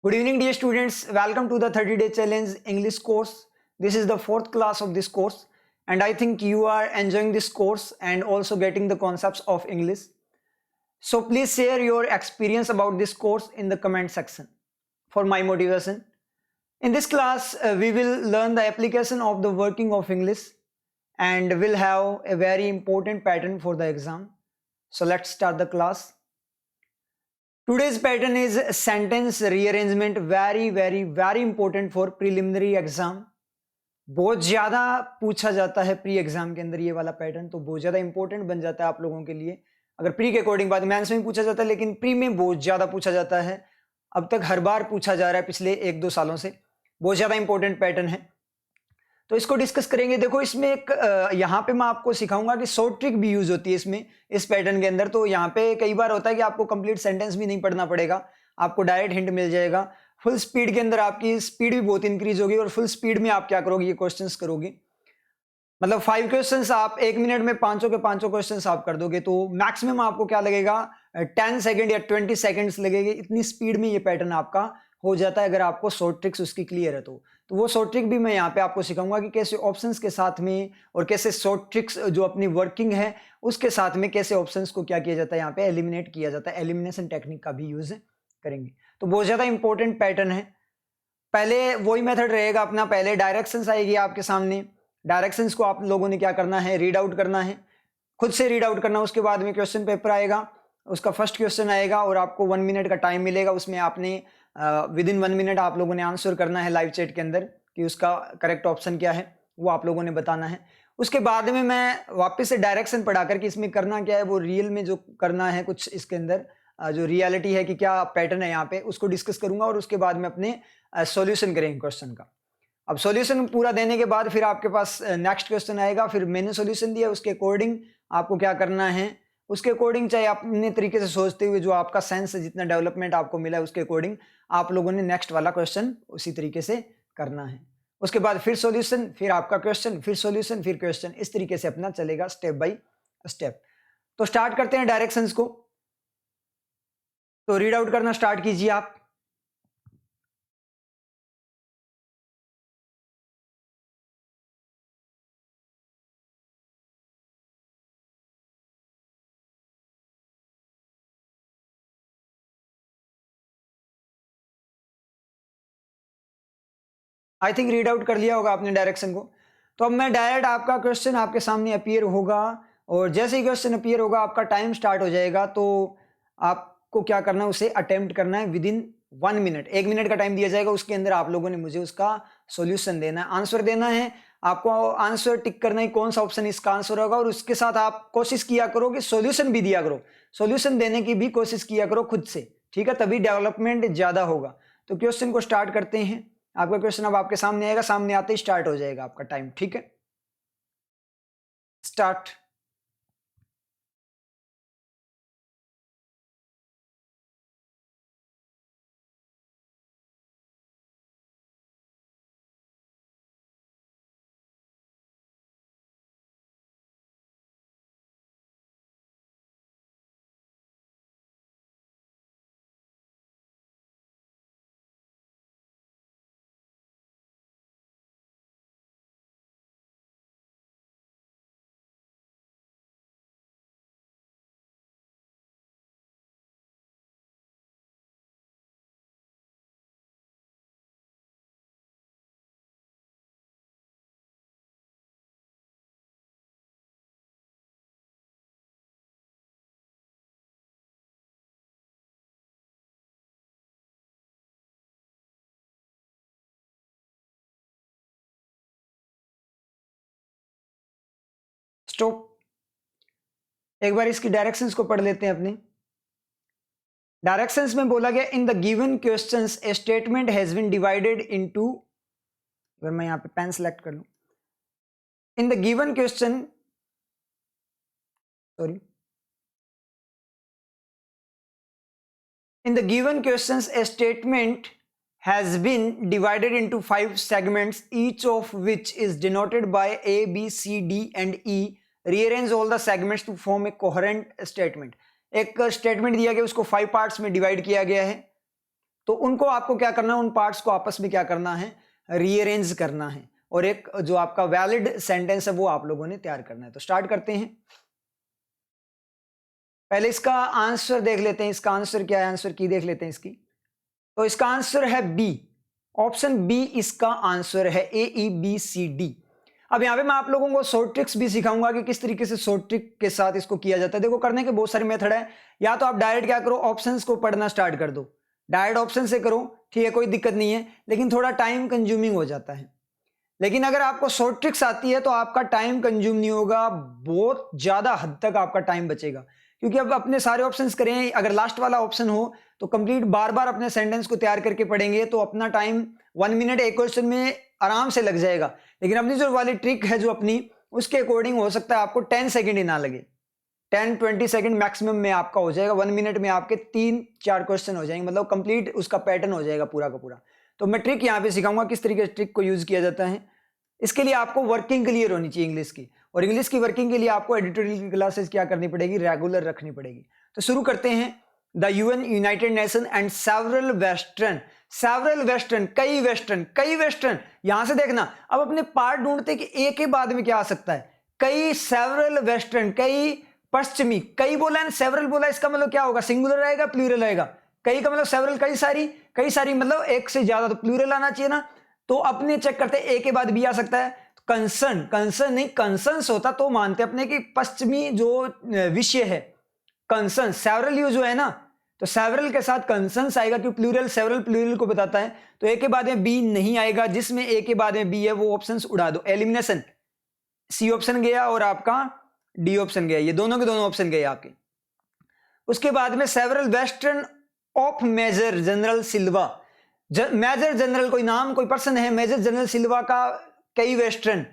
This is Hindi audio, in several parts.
Good evening, dear students. Welcome to the 30-day challenge English course. This is the fourth class of this course, and I think you are enjoying this course and also getting the concepts of English. So please share your experience about this course in the comment section for my motivation. In this class, we will learn the application of the working of English and will have a very important pattern for the exam. So let's start the class. Today's pattern is sentence rearrangement, very important for preliminary exam. बहुत ज़्यादा पूछा जाता है प्री एग्जाम के अंदर ये वाला पैटर्न, तो बहुत ज़्यादा इंपॉर्टेंट बन जाता है आप लोगों के लिए. अगर प्री के अकॉर्डिंग बात मेंस में पूछा जाता है, लेकिन प्री में बहुत ज़्यादा पूछा जाता है. अब तक हर बार पूछा जा रहा है पिछले 1-2 सालों से. बहुत ज़्यादा इंपॉर्टेंट पैटर्न है, तो इसको डिस्कस करेंगे. देखो इसमें एक यहाँ पे मैं आपको सिखाऊंगा कि शॉर्ट ट्रिक भी यूज होती है इसमें, इस पैटर्न के अंदर. तो यहाँ पे कई बार होता है कि आपको कंप्लीट सेंटेंस भी नहीं पढ़ना पड़ेगा, आपको डायरेक्ट हिंट मिल जाएगा. फुल स्पीड के अंदर आपकी स्पीड भी बहुत इंक्रीज होगी, और फुल स्पीड में आप क्या करोगे, ये क्वेश्चंस करोगे. मतलब 5 क्वेश्चंस आप 1 मिनट में 5 के 5 क्वेश्चंस आप कर दोगे, तो मैक्सिमम आपको क्या लगेगा, 10 सेकंड या 20 सेकंड्स लगेंगे. इतनी स्पीड में ये पैटर्न आपका हो जाता है अगर आपको शॉर्ट ट्रिक्स उसकी क्लियर है. तो वो शॉर्ट ट्रिक भी मैं यहाँ पे आपको सिखाऊंगा कि कैसे ऑप्शंस के साथ में और कैसे शॉर्ट ट्रिक्स जो अपनी वर्किंग है उसके साथ में कैसे ऑप्शंस को क्या किया जाता है, यहाँ पे एलिमिनेट किया जाता है. एलिमिनेशन टेक्निक का भी यूज करेंगे. तो बहुत ज्यादा इंपॉर्टेंट पैटर्न है. पहले वही मेथड रहेगा अपना. पहले डायरेक्शंस आएगी आपके सामने. डायरेक्शंस को आप लोगों ने क्या करना है, रीड आउट करना है, खुद से रीड आउट करना. उसके बाद में क्वेश्चन पेपर आएगा, उसका फर्स्ट क्वेश्चन आएगा और आपको 1 मिनट का टाइम मिलेगा. उसमें आपने विद इन 1 मिनट आप लोगों ने आंसर करना है लाइव चैट के अंदर कि उसका करेक्ट ऑप्शन क्या है, वो आप लोगों ने बताना है. उसके बाद में मैं वापस से डायरेक्शन पढ़ा कर कि इसमें करना क्या है, वो रियल में जो करना है कुछ इसके अंदर जो रियलिटी है कि क्या पैटर्न है यहाँ पे, उसको डिस्कस करूंगा. और उसके बाद में अपने सॉल्यूशन करेंगे क्वेश्चन का. अब सॉल्यूशन पूरा देने के बाद फिर आपके पास नेक्स्ट क्वेश्चन आएगा. फिर मैंने सॉल्यूशन दिया, उसके अकॉर्डिंग आपको क्या करना है, उसके अकॉर्डिंग चाहे अपने तरीके से सोचते हुए जो आपका सेंस है, जितना डेवलपमेंट आपको मिला है उसके अकॉर्डिंग आप लोगों ने नेक्स्ट वाला क्वेश्चन उसी तरीके से करना है. उसके बाद फिर सॉल्यूशन, फिर आपका क्वेश्चन, फिर सॉल्यूशन, फिर क्वेश्चन. इस तरीके से अपना चलेगा स्टेप बाय स्टेप. तो स्टार्ट करते हैं डायरेक्शंस को. तो रीड आउट करना स्टार्ट कीजिए आप. आई थिंक रीड आउट कर लिया होगा आपने डायरेक्शन को. तो अब मैं डायरेक्ट आपका क्वेश्चन आपके सामने अपीयर होगा, और जैसे ही क्वेश्चन अपीयर होगा आपका टाइम स्टार्ट हो जाएगा. तो आपको क्या करना है, उसे अटेम्प्ट करना है विद इन 1 मिनट. 1 मिनट का टाइम दिया जाएगा, उसके अंदर आप लोगों ने मुझे उसका सॉल्यूशन देना है, आंसर देना है. आपको आंसर टिक करना है कौन सा ऑप्शन इसका आंसर होगा, और उसके साथ आप कोशिश किया करो कि सॉल्यूशन भी दिया करो. सॉल्यूशन देने की भी कोशिश किया करो खुद से, ठीक है, तभी डेवलपमेंट ज्यादा होगा. तो क्वेश्चन को स्टार्ट करते हैं. आपका क्वेश्चन अब आपके सामने आएगा, सामने आते ही स्टार्ट हो जाएगा आपका टाइम. ठीक है, स्टार्ट. स्टॉप. एक बार इसकी डायरेक्शंस को पढ़ लेते हैं अपने. डायरेक्शंस में बोला गया in the given questions a statement has been divided into. अगर मैं यहां पे पेन सेलेक्ट कर लूं, in the given question, sorry, in the given questions a statement has been divided into 5 segments, each of which is denoted by A, B, C, D and E. Rearrange all the segments to form a coherent statement. एक स्टेटमेंट दिया गया, उसको 5 पार्ट्स में डिवाइड किया गया है. तो उनको आपको क्या करना है, उन पार्ट्स को आपस में क्या करना है, रीअरेंज करना है और एक जो आपका वैलिड सेंटेंस है वो आप लोगों ने तैयार करना है। तो स्टार्ट करते हैं। पहले इसका आंसर देख लेते हैं। इसका आंसर क्या है, आंसर की देख लेते हैं इसकी। तो इसका आंसर है बी, ऑप्शन बी इसका आंसर है, AEBCD। अब यहां पे मैं आप लोगों को शॉर्ट ट्रिक्स भी सिखाऊंगा कि किस तरीके से शॉर्ट ट्रिक के साथ इसको किया जाता है। देखो करने के बहुत सारे मेथड है। या तो आप डायरेक्ट क्या करो, ऑप्शंस को पढ़ना स्टार्ट कर दो, डायरेक्ट ऑप्शन से करो, ठीक है, कोई दिक्कत नहीं है, लेकिन थोड़ा टाइम कंज्यूमिंग हो जाता है। लेकिन अगर आपको शॉर्ट ट्रिक्स आती है तो आपका टाइम कंज्यूम नहीं होगा, बहुत ज्यादा हद तक आपका टाइम बचेगा। क्योंकि अब अपने सारे ऑप्शंस करें, अगर लास्ट वाला ऑप्शन हो तो कंप्लीट बार बार अपने सेंटेंस को तैयार करके पढ़ेंगे तो अपना टाइम 1 मिनट एक क्वेश्चन में आराम से लग जाएगा। लेकिन अपनी जो वाली ट्रिक है जो अपनी, उसके अकॉर्डिंग हो सकता है आपको 10 सेकंड ही ना लगे, 10-20 सेकंड मैक्सिमम में आपका हो जाएगा। 1 मिनट में आपके 3-4 क्वेश्चन हो जाएंगे, मतलब कंप्लीट उसका पैटर्न हो जाएगा पूरा का पूरा। तो मैं ट्रिक यहाँ पे सिखाऊंगा किस तरीके से ट्रिक को यूज किया जाता है। इसके लिए आपको वर्किंग क्लियर होनी चाहिए इंग्लिश की, और इंग्लिश की वर्किंग के लिए आपको एडिटोरियल की क्लासेस क्या करनी पड़ेगी, रेगुलर रखनी पड़ेगी। तो शुरू करते हैं। The UN United nation and several western, कई वेस्टर्न, यहां से देखना। अब अपने पार्ट ढूंढते कि एक के बाद में क्या आ सकता है, कई, सेवरल वेस्टर्न, कई पश्चिमी, कई बोला है, सेवरल बोला, इसका मतलब क्या होगा, सिंगुलर आएगा, प्लूरल आएगा। कई का मतलब सेवरल, कई सारी मतलब एक से ज्यादा, तो प्लूरल आना चाहिए ना। तो अपने चेक करते हैं, ए के बाद बी आ सकता है। कंसर्न नहीं, कंसर्न्स होता तो मानते अपने कि पश्चिमी जो विषय है, कंसर्न, सेवरल यूज जो है ना, तो सेवरल के साथ कंसर्न्स आएगा, क्योंकि प्लूरल सेवरल प्लूरल को बताता है। तो ए के बाद में बी नहीं आएगा, जिसमें ए के बाद में बी है वो ऑप्शंस उड़ा दो, एलिमिनेशन। सी ऑप्शन गया और आपका डी ऑप्शन गया, ये दोनों के दोनों ऑप्शन गए आपके। उसके बाद में several western of major general Silva, major general कोई नाम कोई पर्सन है, मेजर जनरल सिल्वा का कई वेस्टर्न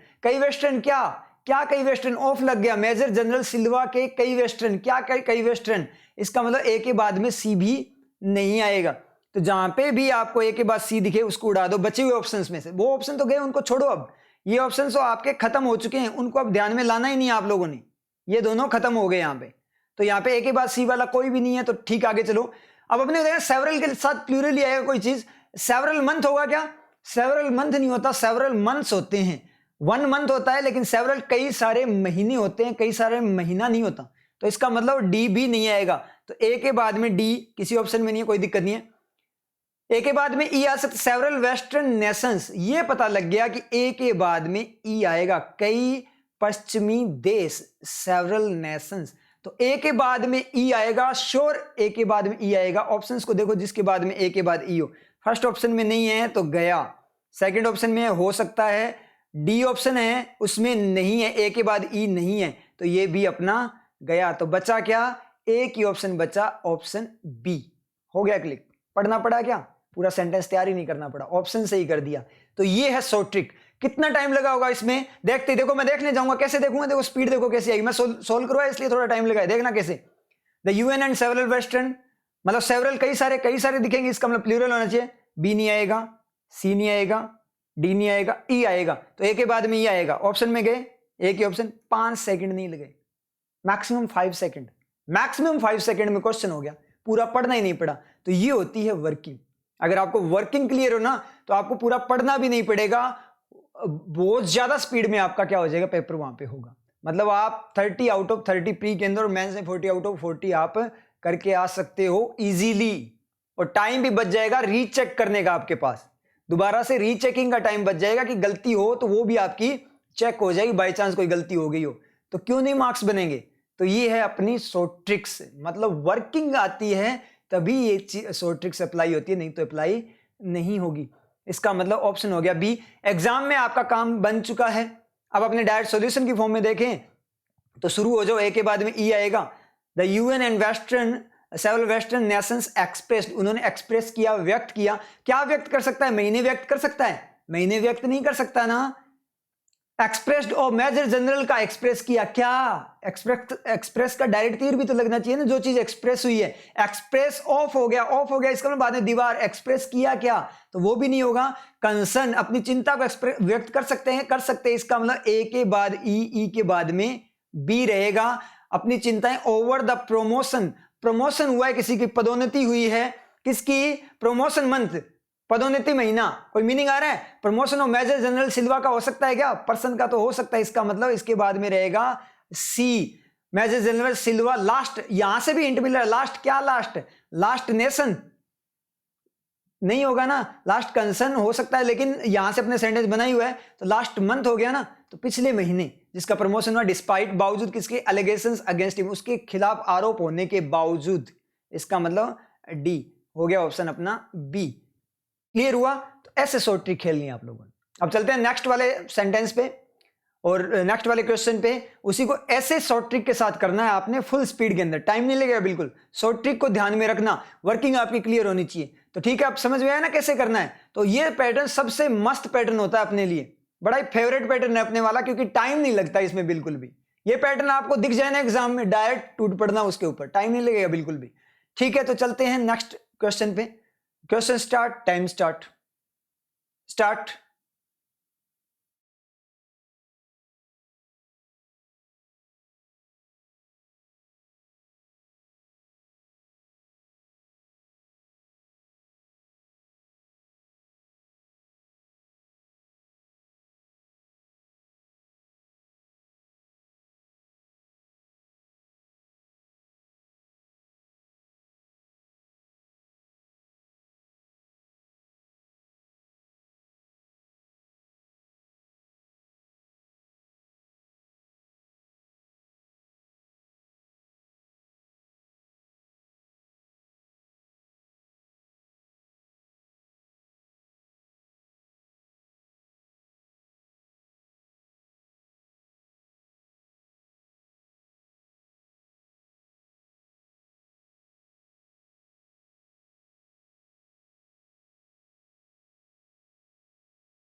क्या कई वेस्टर्न, ऑफ लग गया, मेजर जनरल सिल्वा के कई वेस्टर्न, क्या कई वेस्टर्न, इसका मतलब ए के बाद में सी भी नहीं आएगा। तो जहां पे भी आपको ए के बाद सी दिखे उसको उड़ा दो। बचे हुए ऑप्शंस में से वो ऑप्शन तो गए, उनको छोड़ो। अब ये ऑप्शन तो आपके खत्म हो चुके हैं, उनको अब ध्यान में लाना ही नहीं आप लोगों ने, ये दोनों खत्म हो गए यहाँ पे। तो यहाँ पे ए के बाद सी वाला कोई भी नहीं है, तो ठीक, आगे चलो। अब अपने देखा सेवरल के साथ प्लूरल ही आएगा कोई चीज। सेवरल मंथ होगा क्या, सेवरल मंथ नहीं होता, सेवरल मंथ्स होते हैं। 1 मंथ होता है, लेकिन सेवरल कई सारे महीने होते हैं, कई सारे महीना नहीं होता। तो इसका मतलब डी भी नहीं आएगा। तो ए के बाद में डी किसी ऑप्शन में नहीं है, कोई दिक्कत नहीं है। ए के बाद में ई आ सकता, सेवरल वेस्टर्न नेशंस, ये पता लग गया कि ए के बाद में ई आएगा, कई पश्चिमी देश, सेवरल नेशंस। तो ए के बाद में ई आएगा, श्योर ए के बाद में ई आएगा। ऑप्शंस को देखो, जिसके बाद में ए के बाद ई हो। फर्स्ट ऑप्शन में नहीं है तो गया, सेकंड ऑप्शन में हो सकता है, डी ऑप्शन है उसमें नहीं है, ए के बाद ई नहीं है, तो ये भी अपना गया। तो बचा क्या, एक ही ऑप्शन बचा, ऑप्शन बी। हो गया क्लिक। पढ़ना पड़ा क्या, पूरा सेंटेंस तैयार ही नहीं करना पड़ा, ऑप्शन से ही कर दिया। तो ये है शॉर्ट ट्रिक। कितना टाइम लगा होगा इसमें, देखते देखो, मैं देखने जाऊंगा, कैसे देखूंगा, देखो स्पीड देखो कैसी आएगी। मैं सोल्व करवा इसलिए थोड़ा टाइम लगा, देखना कैसे। The UN and several western, मतलब सेवरल कई सारे दिखेंगे, इसका मतलब प्लूरल होना चाहिए। बी नहीं आएगा, सी नहीं आएगा, डी नहीं आएगा, ई आएगा। तो ए के बाद में ई आएगा। ऑप्शन में गए, एक ही ऑप्शन, 5 सेकंड नहीं लगे, मैक्सिमम 5 सेकंड, मैक्सिमम 5 सेकंड में क्वेश्चन हो गया, पूरा पढ़ना ही नहीं पड़ा। तो ये होती है वर्किंग। अगर आपको वर्किंग क्लियर हो ना, तो आपको पूरा पढ़ना भी नहीं पड़ेगा, बहुत ज्यादा स्पीड में आपका क्या हो जाएगा, पेपर वहां पे होगा। मतलब आप 30 आउट ऑफ 30 प्री के अंदर और मेंस में 40 आउट ऑफ 40 आप करके आ सकते हो इजीली, और टाइम भी बच जाएगा रीचेक करने का, आपके पास दोबारा से रीचेकिंग का टाइम बच जाएगा, कि गलती हो तो वो भी आपकी चेक हो जाएगी, बाई चांस कोई गलती हो गई हो तो क्यों नहीं मार्क्स बनेंगे। तो ये है अपनी शॉर्ट ट्रिक्स, मतलब वर्किंग आती है तभी ये शॉर्ट ट्रिक्स अप्लाई होती है, नहीं तो अप्लाई नहीं होगी। इसका मतलब ऑप्शन हो गया बी। एग्जाम में आपका काम बन चुका है। अब अपने डायरेक्ट सॉल्यूशन की फॉर्म में देखें तो शुरू हो जाओ, ए के बाद में ई आएगा। The UN and several western Nations expressed, उन्होंने एक्सप्रेस किया, व्यक्त किया। क्या व्यक्त कर सकता है, महीने व्यक्त कर सकता है, महीने व्यक्त नहीं कर सकता ना। एक्सप्रेस्ड और मेजर जनरल का एक्सप्रेस किया, क्या एक्सप्रेस का डायरेक्ट तीर भी तो लगना चाहिए ना, जो चीज एक्सप्रेस हुई है। एक्सप्रेस ऑफ हो गया, इसका मतलब बाद में दीवार, एक्सप्रेस किया क्या, तो वो भी नहीं होगा। कंसर्न, अपनी चिंता को व्यक्त कर सकते हैं, इसका मतलब ए के बाद ई के बाद में बी रहेगा। अपनी चिंताएं ओवर द प्रमोशन हुआ है, किसी की पदोन्नति हुई है, किसकी? प्रमोशन मंथ, पदोन्नति महीना। कोई मीनिंग आ रहा है? प्रमोशन ऑफ मेजर जनरल सिल्वा का हो सकता है क्या? पर्सन का तो हो सकता है, इसका मतलब इसके बाद में रहेगा सी, मेजर जनरल सिल्वा। लास्ट, यहां से भी हिंट मिल रहा है, लास्ट क्या? लास्ट नेशन नहीं होगा ना, लास्ट कंसर्न हो सकता है, लेकिन यहां से अपने सेंटेंस बनाई हुआ है तो लास्ट मंथ हो गया ना, तो पिछले महीने जिसका प्रमोशन हुआ, डिस्पाइट बावजूद किसके? एलिगेशंस अगेंस्ट हिम, उसके खिलाफ आरोप होने के बावजूद। इसका मतलब डी हो गया ऑप्शन अपना बी। क्लियर हुआ? तो ऐसे शॉर्ट ट्रिक खेलनी है आप लोगों ने। अब चलते हैं नेक्स्ट वाले सेंटेंस पे और नेक्स्ट वाले क्वेश्चन पे। उसी को ऐसे शॉर्ट ट्रिक के साथ करना है आपने, फुल स्पीड के अंदर, टाइम नहीं लगेगा बिल्कुल। शॉर्ट ट्रिक को ध्यान में रखना, वर्किंग आपकी क्लियर होनी चाहिए। तो ठीक है, आप समझ में आया ना कैसे करना है? तो ये पैटर्न सबसे मस्त पैटर्न होता है अपने लिए, बड़ा ही फेवरेट पैटर्न है अपने वाला, क्योंकि टाइम नहीं लगता इसमें बिल्कुल भी। ये पैटर्न आपको दिख जाए ना एग्जाम में, डायरेक्ट टूट पड़ना उसके ऊपर, टाइम नहीं लगेगा बिल्कुल भी। ठीक है, तो चलते हैं नेक्स्ट क्वेश्चन पे। Question start, time start.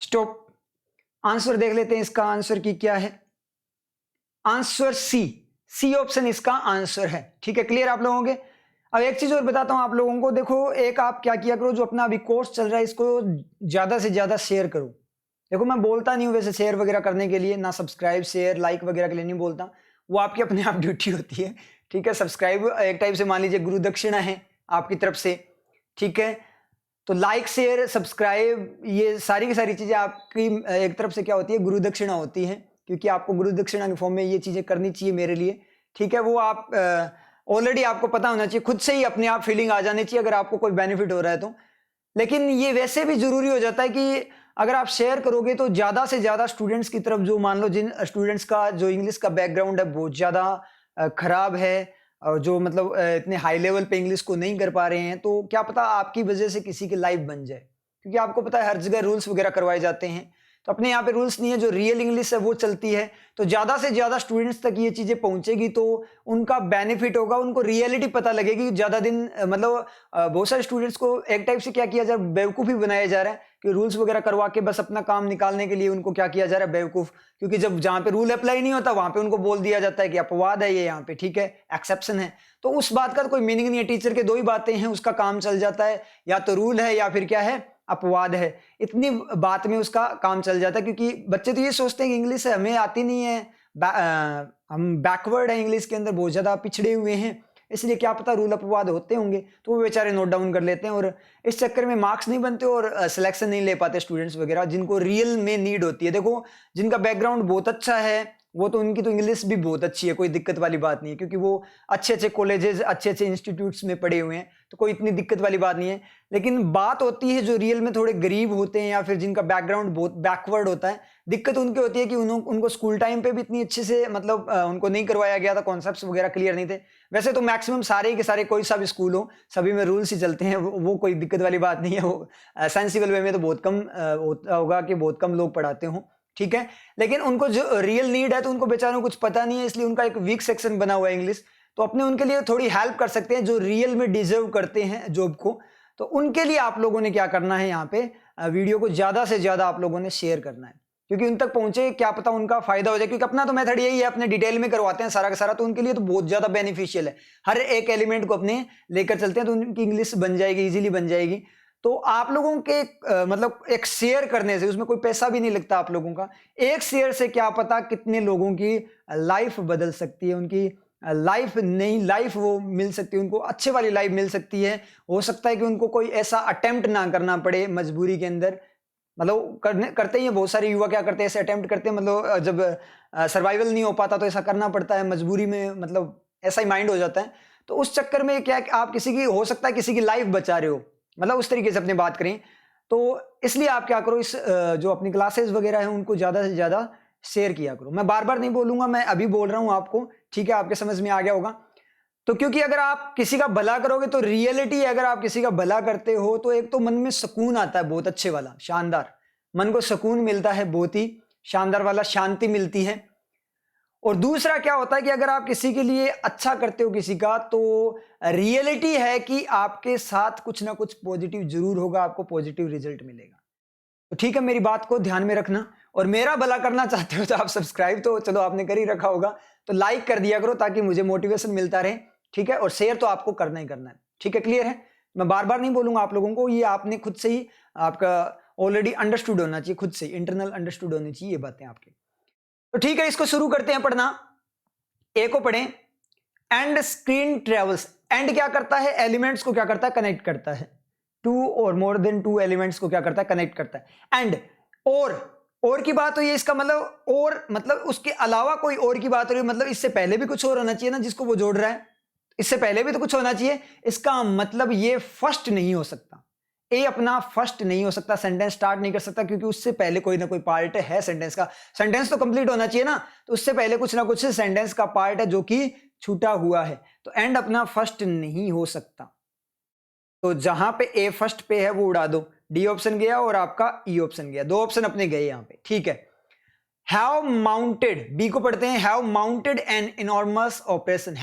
Stop. Answer देख लेते हैं, इसका आंसर की क्या है? आंसर सी ऑप्शन इसका आंसर है। ठीक है, क्लियर आप लोगों के? अब एक चीज और बताता हूं आप लोगों को, देखो एक आप क्या किया करो, जो अपना अभी कोर्स चल रहा है इसको ज्यादा से ज्यादा शेयर करो। देखो मैं बोलता नहीं हूं वैसे शेयर वगैरह करने के लिए, ना सब्सक्राइब शेयर लाइक वगैरह के लिए नहीं बोलता, वो आपकी अपने आप ड्यूटी होती है। ठीक है, सब्सक्राइब एक टाइप से मान लीजिए गुरु दक्षिणा है आपकी तरफ से। ठीक है, तो लाइक शेयर सब्सक्राइब ये सारी की सारी चीजें आपकी एक तरफ से क्या होती है? गुरु दक्षिणा होती है, क्योंकि आपको गुरु दक्षिणा के फॉर्म में ये चीजें करनी चाहिए मेरे लिए। ठीक है, वो आप ऑलरेडी आपको पता होना चाहिए, खुद से ही अपने आप फीलिंग आ जानी चाहिए अगर आपको कोई बेनिफिट हो रहा है तो। लेकिन ये वैसे भी जरूरी हो जाता है कि अगर आप शेयर करोगे तो ज्यादा से ज्यादा स्टूडेंट्स की तरफ, जो मान लो जिन स्टूडेंट्स का जो इंग्लिश का बैकग्राउंड है बहुत ज्यादा खराब है, और जो मतलब इतने हाई लेवल पे इंग्लिश को नहीं कर पा रहे हैं, तो क्या पता आपकी वजह से किसी की लाइफ बन जाए। क्योंकि आपको पता है हर जगह रूल्स वगैरह करवाए जाते हैं, तो अपने यहाँ पे रूल्स नहीं है, जो रियल इंग्लिश है वो चलती है। तो ज्यादा से ज्यादा स्टूडेंट्स तक ये चीजें पहुंचेगी तो उनका बेनिफिट होगा, उनको रियलिटी पता लगेगी। ज्यादा दिन मतलब बहुत सारे स्टूडेंट्स को एक टाइप से क्या किया जा रहा है, बेवकूफ़ी बनाया जा रहा है कि रूल्स वगैरह करवा के बस अपना काम निकालने के लिए उनको क्या किया जा रहा है, बेवकूफ़। क्योंकि जब जहाँ पे रूल अप्लाई नहीं होता वहां पे उनको बोल दिया जाता है कि अपवाद है ये, यहाँ पे ठीक है एक्सेप्शन है। तो उस बात का तो कोई मीनिंग नहीं है, टीचर के दो ही बातें हैं, उसका काम चल जाता है, या तो रूल है या फिर क्या है, अपवाद है। इतनी बात में उसका काम चल जाता है, क्योंकि बच्चे तो ये सोचते हैं कि इंग्लिश है हमें आती नहीं है, हम बैकवर्ड है इंग्लिश के अंदर, बहुत ज्यादा पिछड़े हुए हैं, इसलिए क्या पता रूल अपवाद होते होंगे, तो वो बेचारे नोट डाउन कर लेते हैं और इस चक्कर में मार्क्स नहीं बनते और सिलेक्शन नहीं ले पाते स्टूडेंट्स वगैरह, जिनको रियल में नीड होती है। देखो जिनका बैकग्राउंड बहुत अच्छा है वो तो उनकी तो इंग्लिश भी बहुत अच्छी है, कोई दिक्कत वाली बात नहीं है, क्योंकि वो अच्छे अच्छे कॉलेजेस अच्छे अच्छे इंस्टीट्यूट्स में पढ़े हुए हैं, तो कोई इतनी दिक्कत वाली बात नहीं है। लेकिन बात होती है जो रियल में थोड़े गरीब होते हैं या फिर जिनका बैकग्राउंड बहुत बैकवर्ड होता है, दिक्कत उनकी होती है कि उनको स्कूल टाइम पे भी इतनी अच्छे से मतलब उनको नहीं करवाया गया था, कॉन्सेप्ट्स वगैरह क्लियर नहीं थे। वैसे तो मैक्सिमम सारे के सारे कोई सा भी स्कूल हो सभी में रूल्स ही चलते हैं, वो कोई दिक्कत वाली बात नहीं है। वो सेंसिबल वे में तो बहुत कम होता होगा कि बहुत कम लोग पढ़ाते हों, ठीक है। लेकिन उनको जो रियल नीड है तो उनको बेचारों को कुछ पता नहीं है, इसलिए उनका एक वीक सेक्शन बना हुआ है इंग्लिश, तो अपने उनके लिए थोड़ी हेल्प कर सकते हैं जो रियल में डिजर्व करते हैं जॉब को। तो उनके लिए आप लोगों ने क्या करना है, यहाँ पे वीडियो को ज्यादा से ज्यादा आप लोगों ने शेयर करना है, क्योंकि उन तक पहुंचे क्या पता उनका फायदा हो जाए। क्योंकि अपना तो मेथड यही है, अपने डिटेल में करवाते हैं सारा का सारा, तो उनके लिए तो बहुत ज्यादा बेनिफिशियल है। हर एक एलिमेंट को अपने लेकर चलते हैं तो उनकी इंग्लिश बन जाएगी, इजीली बन जाएगी। तो आप लोगों के मतलब एक शेयर करने से, उसमें कोई पैसा भी नहीं लगता आप लोगों का, एक शेयर से क्या पता कितने लोगों की लाइफ बदल सकती है, उनकी लाइफ नहीं, लाइफ वो मिल सकती है उनको, अच्छे वाली लाइफ मिल सकती है। हो सकता है कि उनको कोई ऐसा अटेम्प्ट ना करना पड़े मजबूरी के अंदर, मतलब करते ही हैं बहुत सारे युवा, क्या करते हैं ऐसे अटेम्प्ट करते हैं, मतलब जब सर्वाइवल नहीं हो पाता तो ऐसा करना पड़ता है मजबूरी में, मतलब ऐसा ही माइंड हो जाता है। तो उस चक्कर में क्या है कि आप किसी की, हो सकता है किसी की लाइफ बचा रहे हो, मतलब उस तरीके से अपनी बात करें तो इसलिए आप क्या करो, इस जो अपनी क्लासेस वगैरह हैं उनको ज़्यादा से ज़्यादा शेयर किया करो। मैं बार बार नहीं बोलूंगा, मैं अभी बोल रहा हूँ आपको, ठीक है, आपके समझ में आ गया होगा। तो क्योंकि अगर आप किसी का भला करोगे तो रियलिटी, अगर आप किसी का भला करते हो तो एक तो मन में सुकून आता है बहुत अच्छे वाला, शानदार, मन को सुकून मिलता है बहुत ही शानदार वाला, शांति मिलती है। और दूसरा क्या होता है कि अगर आप किसी के लिए अच्छा करते हो किसी का, तो रियलिटी है कि आपके साथ कुछ ना कुछ पॉजिटिव जरूर होगा, आपको पॉजिटिव रिजल्ट मिलेगा। तो ठीक है, मेरी बात को ध्यान में रखना, और मेरा भला करना चाहते हो तो आप सब्सक्राइब तो चलो आपने कर ही रखा होगा, तो लाइक कर दिया करो ताकि मुझे मोटिवेशन मिलता रहे, ठीक है, और शेयर तो आपको करना ही करना है, ठीक है, क्लियर है। मैं बार बार नहीं बोलूंगा आप लोगों को, ये आपने खुद से ही, आपका ऑलरेडी अंडरस्टूड होना चाहिए, खुद से इंटरनल अंडरस्टूड होनी चाहिए ये बातें आपकी। तो ठीक है, इसको शुरू करते हैं पढ़ना। ए को पढ़ें, एंड स्क्रीन ट्रेवल्स। एंड क्या करता है, एलिमेंट्स को क्या करता है, कनेक्ट करता है, टू और मोर देन टू एलिमेंट्स को क्या करता है, कनेक्ट करता है। एंड और की बात हुई है, इसका मतलब और, मतलब उसके अलावा कोई और की बात हो रही है, मतलब इससे पहले भी कुछ और होना चाहिए ना जिसको वो जोड़ रहा है, इससे पहले भी तो कुछ होना चाहिए। इसका मतलब ये फर्स्ट नहीं हो सकता, ए अपना फर्स्ट नहीं हो सकता, सेंटेंस स्टार्ट नहीं कर सकता, क्योंकि उससे पहले कोई ना कोई पार्ट है सेंटेंस का, सेंटेंस तो कंप्लीट होना चाहिए ना, तो उससे पहले कुछ ना कुछ सेंटेंस का पार्ट है जो कि छूटा हुआ है, तो एंड अपना फर्स्ट नहीं हो सकता। तो जहां पे ए फर्स्ट पे है वो उड़ा दो, डी ऑप्शन गया और आपका ई ऑप्शन गया, दो ऑप्शन अपने गए यहां पे, ठीक है। हैव माउंटेड, बी को पढ़ते हैं, have mounted an enormous operation.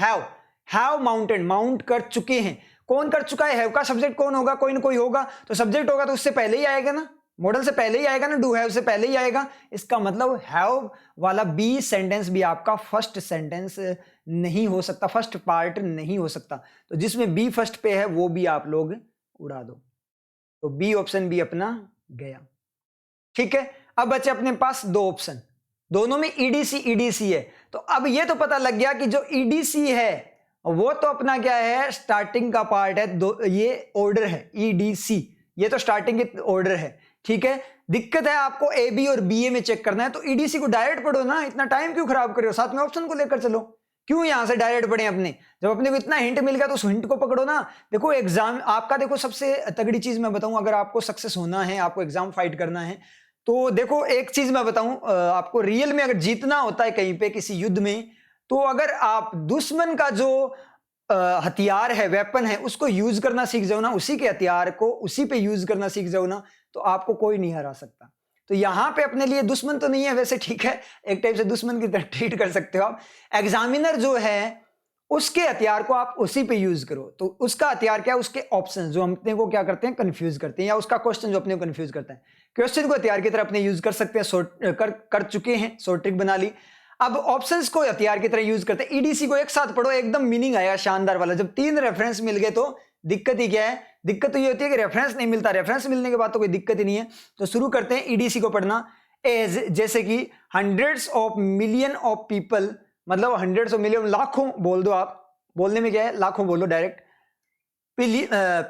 Have mounted, mount कर चुके हैं, कौन कर चुका है, हैव का सब्जेक्ट कौन होगा, कोई ना कोई होगा, तो सब्जेक्ट होगा तो उससे पहले ही आएगा ना, मॉडल से पहले ही आएगा ना, डू हैव से पहले ही आएगा। इसका मतलब हैव वाला बी सेंटेंस भी आपका फर्स्ट सेंटेंस नहीं हो सकता, फर्स्ट पार्ट नहीं हो सकता, तो जिसमें बी फर्स्ट पे है वो भी आप लोग उड़ा दो, तो बी ऑप्शन भी अपना गया, ठीक है। अब बचे अपने पास दो ऑप्शन, दोनों में ईडीसी है, तो अब ये तो पता लग गया कि जो ईडीसी है वो तो अपना क्या है, स्टार्टिंग का पार्ट है, दो ये ऑर्डर है, ईडीसी ये तो स्टार्टिंग के ऑर्डर है, ठीक है। दिक्कत है आपको ए बी और बी ए में चेक करना है, तो ईडीसी को डायरेक्ट पढ़ो ना, इतना टाइम क्यों खराब कर रहे हो, साथ में ऑप्शन को लेकर चलो, क्यों यहां से डायरेक्ट पढ़े अपने, जब अपने को इतना हिंट मिल गया तो उस हिंट को पकड़ो ना। देखो एग्जाम आपका, देखो सबसे तगड़ी चीज मैं बताऊं, अगर आपको सक्सेस होना है, आपको एग्जाम फाइट करना है, तो देखो एक चीज मैं बताऊं, आपको रियल में अगर जीतना होता है कहीं पे किसी युद्ध में, तो अगर आप दुश्मन का जो हथियार है, वेपन है, उसको यूज करना सीख जाओ ना, उसी के हथियार को उसी पे यूज करना सीख जाओ ना, तो आपको कोई नहीं हरा सकता। तो यहां पे अपने लिए दुश्मन तो नहीं है वैसे, ठीक है, एक टाइप से दुश्मन की तरह ट्रीट कर सकते हो आप। एग्जामिनर जो है उसके हथियार को आप उसी पे यूज करो, तो उसका हथियार क्या है, उसके ऑप्शन जो अपने को क्या करते हैं, कंफ्यूज करते हैं, या उसका क्वेश्चन जो अपने को कंफ्यूज करता है, क्वेश्चन को हथियार की तरह अपने यूज कर सकते हैं, कर चुके हैं, शॉर्ट ट्रिक बना ली। अब ऑप्शंस को हथियार की तरह यूज करते हैं। ईडीसी को एक साथ पढ़ो, एकदम मीनिंग आएगा शानदार वाला। जब तीन रेफरेंस मिल गए तो दिक्कत ही क्या है, दिक्कत तो ये होती है कि रेफरेंस नहीं मिलता, रेफरेंस मिलने के बाद तो कोई दिक्कत ही नहीं है। तो शुरू करते हैं ईडीसी को पढ़ना। एज जैसे कि hundreds of million of people, मतलब हंड्रेड्स ऑफ मिलियन, लाखों बोल दो आप, बोलने में क्या है, लाखों बोलो डायरेक्ट।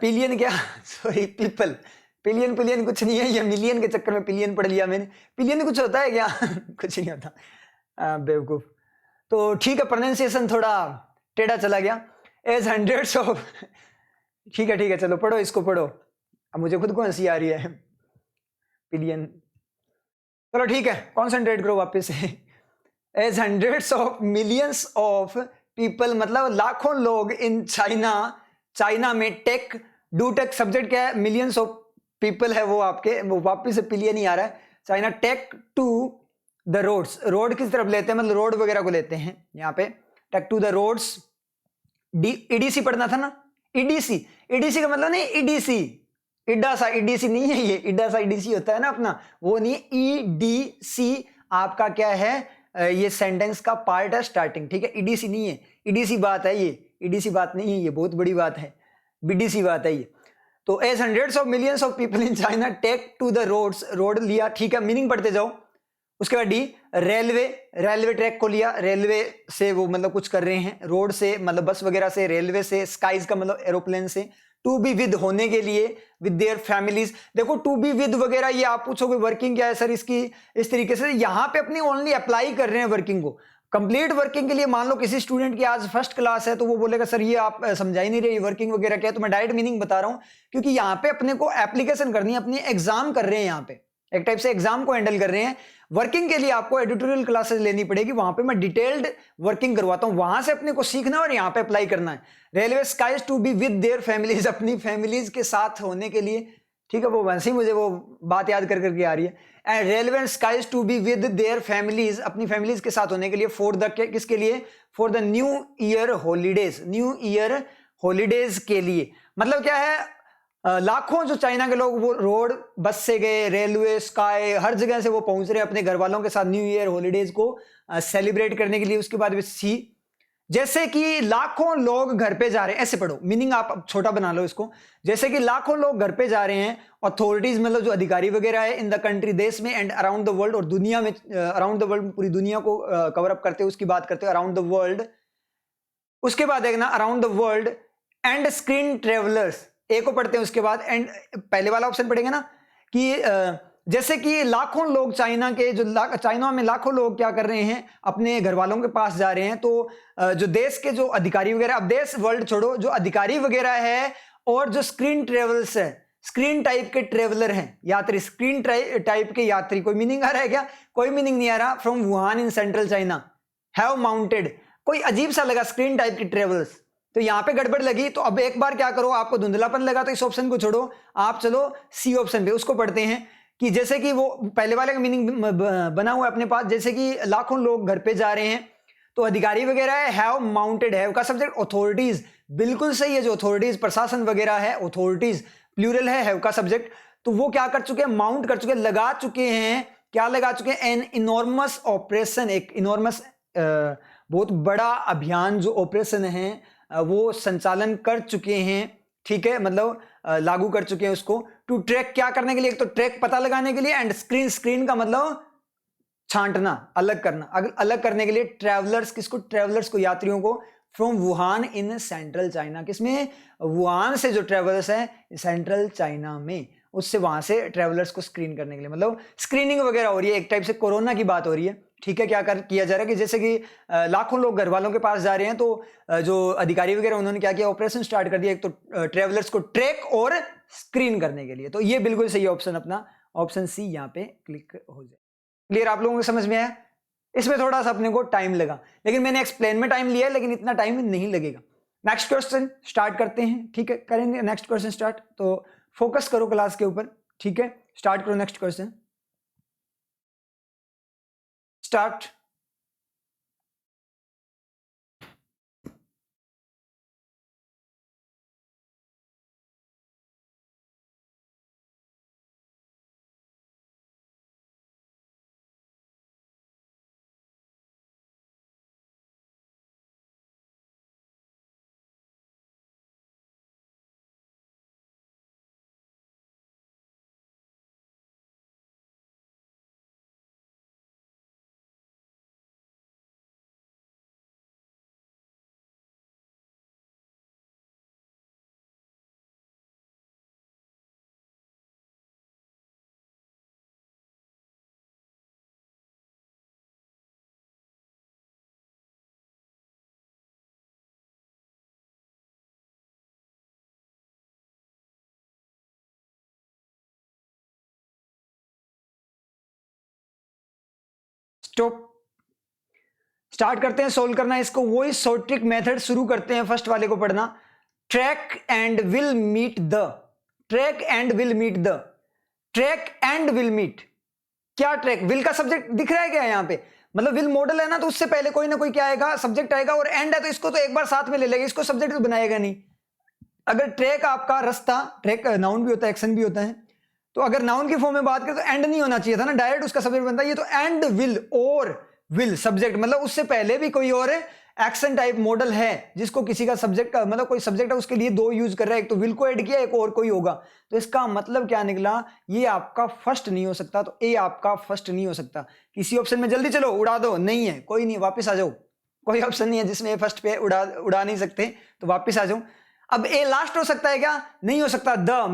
पिलियन क्या सॉरी पीपल, पिलियन कुछ नहीं है, ये मिलियन के चक्कर में पिलियन पढ़ लिया मैंने। पिलियन कुछ होता है क्या कुछ नहीं होता, बेवकूफ। तो ठीक है, प्रोनाउंसिएशन थोड़ा टेढ़ा चला गया। एज हंड्रेड्स ऑफ ठीक है चलो पढ़ो, इसको पढ़ो। अब मुझे खुद को हंसी आ रही है, पिलियन। चलो ठीक है, कॉन्सेंट्रेट करो वापस से। As hundreds of millions of people, मतलब लाखों लोग इन चाइना में टेक, डू टेक सब्जेक्ट क्या है, मिलियंस ऑफ पीपल है वो आपके, वो वापस से पिलियन ही आ रहा है। China take to the roads, रोड किस तरफ लेते हैं, मतलब रोड वगैरह को लेते हैं यहाँ पे, take to the roads. EDC पढ़ना था ना, ईडीसी का मतलब नहीं ईडीसी, इड्डा सा ईडीसी नहीं है, ये इड्डा सा ईडीसी होता है ना अपना, वो नहीं है। ईडीसी आपका क्या है, ये सेंटेंस का पार्ट है, स्टार्टिंग, ठीक है, ईडीसी नहीं है, ईडीसी बात है ये, ईडीसी बात नहीं है, ये बहुत बड़ी बात है, बीडीसी बात है ये। तो as hundreds of millions of people in China take to the roads, road लिया, ठीक है, मीनिंग पढ़ते जाओ। उसके बाद डी रेलवे, रेलवे ट्रैक को लिया, रेलवे से वो मतलब कुछ कर रहे हैं, रोड से मतलब बस वगैरह से, रेलवे से, स्काईज का मतलब एरोप्लेन से, टू बी विद होने के लिए, विद देयर फैमिलीज। देखो टू बी विद वगैरह ये आप पूछोगे वर्किंग क्या है सर इसकी, इस तरीके से यहाँ पे अपनी ओनली अप्लाई कर रहे हैं वर्किंग को। कंप्लीट वर्किंग के लिए मान लो किसी स्टूडेंट की आज फर्स्ट क्लास है तो वो बोलेगा सर ये आप समझा ही नहीं रहे वर्किंग वगैरह क्या है, तो मैं डायरेक्ट मीनिंग बता रहा हूँ क्योंकि यहाँ पे अपने को एप्लीकेशन करनी है, अपनी एग्जाम कर रहे हैं, यहाँ पे एक टाइप से एग्जाम को हैंडल कर रहे हैं। वर्किंग के लिए आपको एडिटोरियल क्लासेस लेनी पड़ेगी, वहां पे मैं डिटेल्ड वर्किंग करवाता हूं, वहां से अपने को सीखना और यहाँ पे अप्लाई करना है। Railway skies to be with their families, अपनी फैमिलीज के साथ होने के लिए, ठीक है, वो वैसे ही मुझे वो बात याद कर करके आ रही है। And railway skies to be with their families, अपनी फैमिलीज के साथ होने के लिए, फॉर द किसके लिए, for the new year holidays, new year holidays के लिए। मतलब क्या है, लाखों जो चाइना के लोग वो रोड बस से गए, रेलवे, स्काई, हर जगह से वो पहुंच रहे अपने घर वालों के साथ न्यू ईयर हॉलीडेज को सेलिब्रेट करने के लिए। उसके बाद सी, जैसे कि लाखों लोग घर पे जा रहे हैं, ऐसे पढ़ो, मीनिंग आप छोटा बना लो इसको, जैसे कि लाखों लोग घर पे जा रहे हैं, अथॉरिटीज मतलब जो अधिकारी वगैरह है, इन द कंट्री, देश में, एंड अराउंड द वर्ल्ड, और दुनिया में, अराउंड द वर्ल्ड पूरी दुनिया को कवर अप करते हैं, उसकी बात करते हैं, अराउंड द वर्ल्ड। उसके बाद देखना around the world and screen travellers, A को पढ़ते हैं उसके बाद, एंड पहले वाला ऑप्शन पढ़ेंगे ना कि जैसे कि लाखों लोग चाइना के जो चाइना में लाखों लोग क्या कर रहे हैं, अपने घर वालों के पास जा रहे हैं, तो जो देश के जो अधिकारी वगैरह, अब देश वर्ल्ड छोड़ो, जो अधिकारी वगैरह है और जो स्क्रीन ट्रेवल्स है, स्क्रीन टाइप के ट्रेवलर हैं, यात्री, स्क्रीन टाइप के यात्री, कोई मीनिंग आ रहा है क्या, कोई मीनिंग नहीं आ रहा, from Wuhan in central China have mounted, कोई अजीब सा लगा स्क्रीन टाइप की ट्रेवल्स, तो यहां पे गड़बड़ लगी। तो अब एक बार क्या करो, आपको धुंधलापन लगा तो इस ऑप्शन को छोड़ो, आप चलो सी ऑप्शन पे, उसको पढ़ते हैं कि जैसे कि वो पहले वाले का मीनिंग बना हुआ है अपने पास, जैसे कि लाखों लोग घर पे जा रहे हैं तो अधिकारी वगैरह है, हैव माउंटेड, हैव का सब्जेक्ट अथॉरिटीज, बिल्कुल सही है, जो अथॉरिटीज प्रशासन वगैरह है, अथॉरिटीज प्लूरल है, हैव का सब्जेक्ट, तो वो क्या कर चुके हैं, माउंट कर चुके हैं, लगा चुके हैं, क्या लगा चुके हैं, एन इनॉर्मस ऑपरेशन, एक इनॉर्मस बहुत बड़ा अभियान जो ऑपरेशन है वो संचालन कर चुके हैं, ठीक है, मतलब लागू कर चुके हैं उसको, टू ट्रैक, क्या करने के लिए, एक तो ट्रैक पता लगाने के लिए, एंड स्क्रीन, स्क्रीन का मतलब छांटना, अलग करना, अलग करने के लिए, ट्रैवलर्स, किसको, ट्रैवलर्स को, यात्रियों को, from Wuhan in central China, किसमें, वुहान से जो ट्रैवलर्स हैं सेंट्रल चाइना में, उससे वहां से ट्रैवलर्स को स्क्रीन करने के लिए, मतलब स्क्रीनिंग वगैरह हो रही है, एक टाइप से कोरोना की बात हो रही है, ठीक है। क्या किया जा रहा है कि जैसे कि लाखों लोग घर वालों के पास जा रहे हैं, तो जो अधिकारी वगैरह उन्होंने क्या किया, ऑपरेशन स्टार्ट कर दिया, एक तो ट्रैवलर्स को ट्रैक और स्क्रीन करने के लिए, तो ये बिल्कुल सही ऑप्शन, अपना ऑप्शन सी यहाँ पे क्लिक हो जाए। क्लियर, आप लोगों को समझ में आया? इसमें थोड़ा सा अपने को टाइम लगा, लेकिन मैंने एक्सप्लेन में टाइम लिया है, लेकिन इतना टाइम नहीं लगेगा। नेक्स्ट क्वेश्चन स्टार्ट करते हैं, ठीक है, करेंगे नेक्स्ट क्वेश्चन स्टार्ट, तो फोकस करो क्लास के ऊपर, ठीक है, स्टार्ट करो next question, start. Stop, start करते हैं सोल्व करना इसको, वही शॉर्ट ट्रिक मेथड शुरू करते हैं, फर्स्ट वाले को पढ़ना, track and will meet the, track and will meet the, track and will meet, क्या ट्रैक, विल का सब्जेक्ट दिख रहा है क्या यहाँ पे, मतलब विल मॉडल है ना, तो उससे पहले कोई ना कोई क्या आएगा, सब्जेक्ट आएगा, और एंड है तो इसको तो एक बार साथ में ले लेगा, इसको सब्जेक्ट तो बनाएगा नहीं। अगर ट्रैक आपका रास्ता, ट्रैक नाउन भी होता है, एक्शन भी होता है, तो अगर नाउन की फॉर्म में बात करें तो एंड नहीं होना चाहिए था ना, डायरेक्ट उसका सब्जेक्ट बनता है, ये तो एंड विल, और विल सब्जेक्ट, मतलब उससे पहले भी कोई और एक्शन टाइप मॉडल है जिसको किसी का सब्जेक्ट का मतलब कोई सब्जेक्ट है उसके लिए दो यूज कर रहा है, एक तो विल को ऐड किया, एक और कोई होगा, तो इसका मतलब क्या निकला, ये आपका फर्स्ट नहीं हो सकता, तो ए आपका फर्स्ट नहीं हो सकता। किसी ऑप्शन में जल्दी चलो उड़ा दो, नहीं है, कोई नहीं, वापस आ जाओ, कोई ऑप्शन नहीं है जिसमें ए फर्स्ट पे उड़ा नहीं सकते, तो वापस आ जाओ। अब ए लास्ट हो सकता है क्या, नहीं हो सकता। द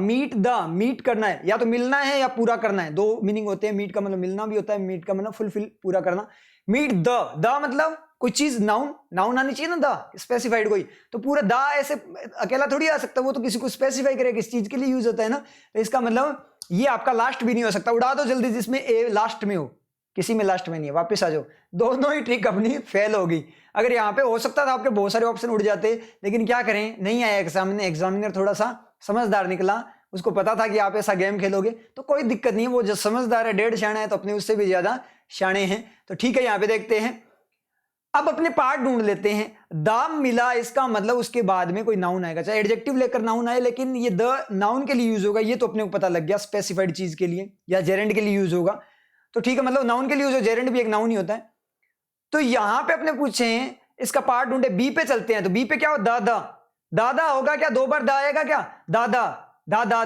मीट करना है, या तो मिलना है या पूरा करना है, दो मीनिंग होते हैं, मीट का मतलब मिलना भी होता है, मीट का मतलब फुलफिल पूरा करना। मीट द मतलब कोई चीज, नाउन आनी चाहिए ना, द स्पेसिफाइड कोई, तो पूरा द ऐसे अकेला थोड़ी आ सकता, वो तो किसी को स्पेसिफाई करे किस चीज के लिए यूज होता है ना, तो इसका मतलब ये आपका लास्ट भी नहीं हो सकता। उड़ा दो जल्दी जिसमें ए लास्ट में हो, किसी में लास्ट में नहीं है, वापस आ जाओ। दोनों ही ट्रिक अपनी फेल होगी। अगर यहाँ पे हो सकता था आपके बहुत सारे ऑप्शन उड़ जाते, लेकिन क्या करें, नहीं आया एग्जामिनर थोड़ा सा समझदार निकला, उसको पता था कि आप ऐसा गेम खेलोगे, तो कोई दिक्कत नहीं है, वो जो समझदार है, 1.5 शाणे है, तो अपने उससे भी ज्यादा शाणे हैं, तो ठीक है। यहाँ पे देखते हैं, अब अपने पार्ट ढूंढ लेते हैं। दाम मिला, इसका मतलब उसके बाद में कोई नाउन आएगा, चाहे एडजेक्टिव लेकर नाउन आए, लेकिन ये द नाउन के लिए यूज होगा, ये तो अपने को पता लग गया, स्पेसिफाइड चीज के लिए या जेरेंड के लिए यूज होगा, तो ठीक है, मतलब नाउन के लिए यूज हो, जेरेंड भी एक नाउन ही होता है। तो यहां पे अपने पूछे हैं इसका पार्ट ढूंढे, बी पे चलते हैं, तो बी पे क्या हो, दादा, दादा होगा क्या, 2 बार दा आएगा क्या, दादा दादा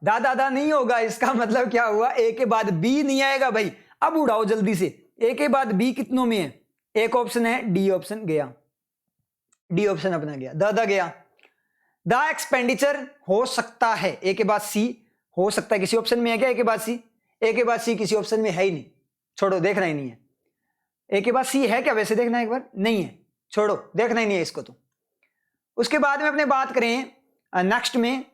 दा दादा नहीं होगा, इसका मतलब क्या हुआ, ए के बाद बी नहीं आएगा भाई। अब उड़ाओ जल्दी से, ए के बाद बी कितनों में है, एक ऑप्शन है, डी ऑप्शन गया, डी ऑप्शन अपना गया, दादा गया। द एक्सपेंडिचर हो सकता है, ए के बाद सी हो सकता है, किसी ऑप्शन में है क्या ए के बाद सी, ए के बाद सी किसी ऑप्शन में है ही नहीं, छोड़ो, देखना ही नहीं है। ए के बाद सी है क्या, वैसे देखना एक बार, नहीं है, छोड़ो, देखना ही नहीं है इसको। तो उसके बाद में अपने बात करें नेक्स्ट में,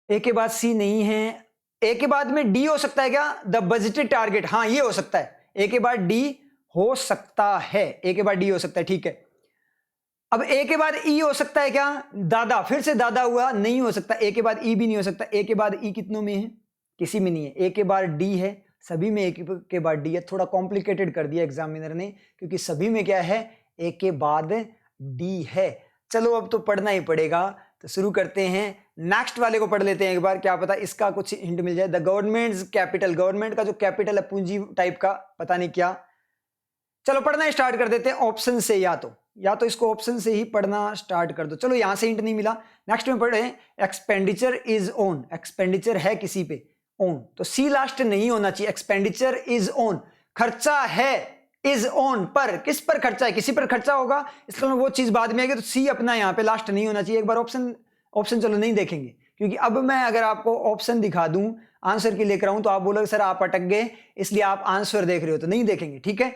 ए के बाद सी नहीं है, ए के बाद में डी हो सकता है क्या, द बजटेड टारगेट, हाँ ये हो सकता है, ए के बाद डी हो सकता है, ए के बाद डी हो सकता है, ठीक है। अब ए के बाद ई हो सकता है क्या, दादा, फिर से दादा हुआ, नहीं हो सकता, ए के बाद ई भी नहीं हो सकता, ए के बाद ई कितनों में है, किसी में नहीं है, ए के बाद डी है, सभी में ए के बाद डी है, थोड़ा कॉम्प्लिकेटेड कर दिया एग्जामिनर ने, क्योंकि सभी में क्या है, ए के बाद डी है। चलो अब तो पढ़ना ही पड़ेगा, तो शुरू करते हैं, नेक्स्ट वाले को पढ़ लेते हैं एक बार, क्या पता इसका कुछ हिंट मिल जाए। द गवर्नमेंट्स कैपिटल, गवर्नमेंट का जो कैपिटल है पूंजी टाइप का, पता नहीं क्या। चलो पढ़ना स्टार्ट कर देते हैं ऑप्शन से, या तो इसको ऑप्शन से ही पढ़ना स्टार्ट कर दो। चलो यहां से हिंट नहीं मिला, नेक्स्ट में पढ़े, एक्सपेंडिचर इज ऑन, एक्सपेंडिचर है किसी पे, ऑन, तो सी लास्ट नहीं होना चाहिए, एक्सपेंडिचर इज ऑन, खर्चा है, इज ऑन पर, किस पर खर्चा है, किसी पर खर्चा होगा, इसलिए वो चीज बाद में आएगी, तो सी अपना यहाँ पे लास्ट नहीं होना चाहिए। एक बार ऑप्शन चलो नहीं देखेंगे, क्योंकि अब मैं अगर आपको ऑप्शन दिखा दूं आंसर की लेकर आऊं, तो आप बोलोगे सर आप अटक गए, इसलिए आप आंसर देख रहे हो, तो नहीं देखेंगे, ठीक है।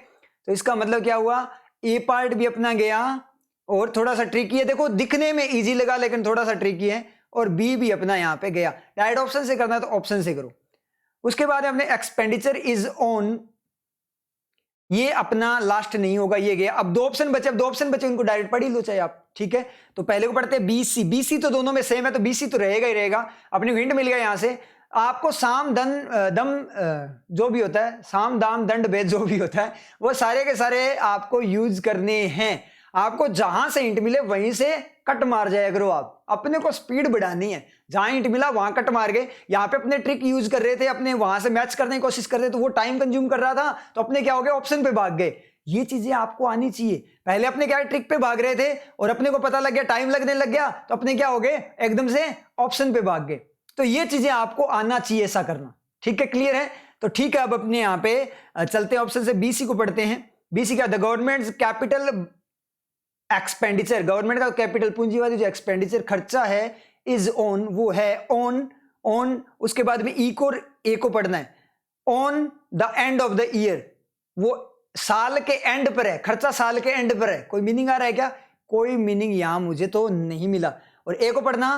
तो इसका मतलब क्या हुआ, ए पार्ट भी अपना गया, और थोड़ा सा ट्रिकी है, देखो दिखने में इजी लगा लेकिन थोड़ा सा ट्रिकी है, और बी भी अपना यहाँ पे गया। डायरेक्ट ऑप्शन से करना है तो ऑप्शन से करो। उसके बाद हमने एक्सपेंडिचर इज ऑन, ये अपना लास्ट नहीं होगा, ये गया। अब दो ऑप्शन बचे, उनको डायरेक्ट पढ़ ही लो चाहे आप, ठीक है। तो पहले को पढ़ते हैं बीसी, बीसी तो दोनों में सेम है, तो बीसी तो रहेगा ही रहेगा, अपने को हिंट मिल गया यहां से। आपको साम दम जो भी होता है, साम दाम दंड भेद जो भी होता है, वो सारे के सारे आपको यूज करने हैं। आपको जहां से हिंट मिले वहीं से कट मार जाया करो, आप अपने को स्पीड बढ़ानी है, जहां हिंट मिला वहां कट मार गए। यहाँ पे अपने ट्रिक यूज कर रहे थे, अपने वहां से मैच करने की कोशिश कर रहे थे, तो वो टाइम कंज्यूम कर रहा था, तो अपने क्या हो गया, ऑप्शन पे भाग गए। ये चीजें आपको आनी चाहिए। पहले अपने क्या ट्रिक पे भाग रहे थे और अपने को पता लग गया, टाइम लगने लग गया, तो अपने क्या हो गए, एकदम से ऑप्शन पे भाग गए। तो ये चीजें आपको आना चाहिए, ऐसा करना, ठीक है, क्लियर है। तो ठीक है, अब अपने यहाँ पे चलते हैं ऑप्शन से, बीसी को पढ़ते हैं। बीसी क्या, the government capital expenditure, government का कैपिटल पूंजीवादी जो एक्सपेंडिचर खर्चा है, इज ऑन, वो है ऑन। उसके बाद में ए को पढ़ना है, on the end of the year, वो साल के एंड पर है, खर्चा साल के एंड पर है। कोई मीनिंग आ रहा है क्या, कोई मीनिंग यहां मुझे तो नहीं मिला। और ए को पढ़ना,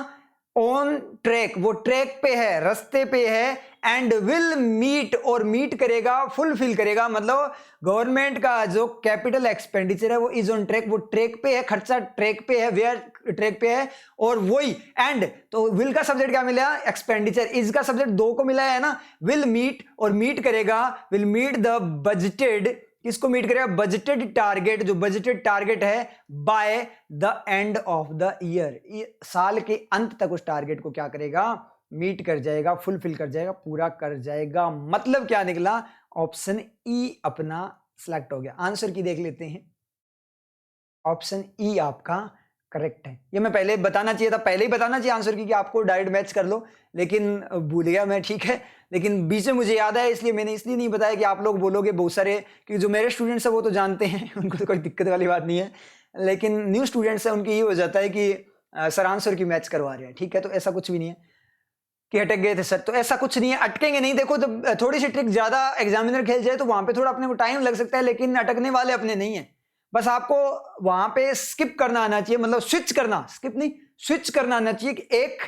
ऑन ट्रैक, वो ट्रैक पे है, रास्ते पे है, एंड विल मीट, और मीट करेगा, फुलफिल करेगा, मतलब गवर्नमेंट का जो कैपिटल एक्सपेंडिचर है वो इज ऑन ट्रैक, वो ट्रैक पे है, खर्चा ट्रैक पे है, वेयर ट्रैक पे है, और वही एंड। तो विल का सब्जेक्ट क्या मिला, एक्सपेंडिचर, इज का सब्जेक्ट दो को मिला है ना, विल मीट, और मीट करेगा, विल मीट द बजटेड, किसको मीट करेगा, बजटेड टारगेट, जो बजटेड टारगेट है, by the end of the year, साल के अंत तक उस टारगेट को क्या करेगा, मीट कर जाएगा, फुलफिल कर जाएगा, पूरा कर जाएगा। मतलब क्या निकला, ऑप्शन ई अपना सिलेक्ट हो गया। आंसर की देख लेते हैं। ऑप्शन ई आपका करेक्ट है। ये मैं पहले बताना चाहिए था, पहले ही बताना चाहिए आंसर की कि आपको डायरेक्ट मैच कर लो, लेकिन भूल गया मैं, ठीक है। लेकिन बीच में मुझे याद आया, इसलिए मैंने इसलिए नहीं बताया कि आप लोग बोलोगे बहुत सारे, क्योंकि जो मेरे स्टूडेंट्स हैं वो तो जानते हैं उनको तो कोई दिक्कत वाली बात नहीं है, लेकिन न्यू स्टूडेंट्स हैं उनकी ये हो जाता है कि सर आंसर की मैच करवा रहे हैं, ठीक है। तो ऐसा कुछ भी नहीं है कि अटक गए थे सर, तो ऐसा कुछ नहीं है, अटकेंगे नहीं। देखो जब थोड़ी सी ट्रिक ज्यादा एग्जामिनर खेल जाए तो वहां पे थोड़ा अपने को टाइम लग सकता है, लेकिन अटकने वाले अपने नहीं है। बस आपको वहां पे स्किप करना आना चाहिए, मतलब स्विच करना, स्किप नहीं, स्विच करना आना चाहिए कि एक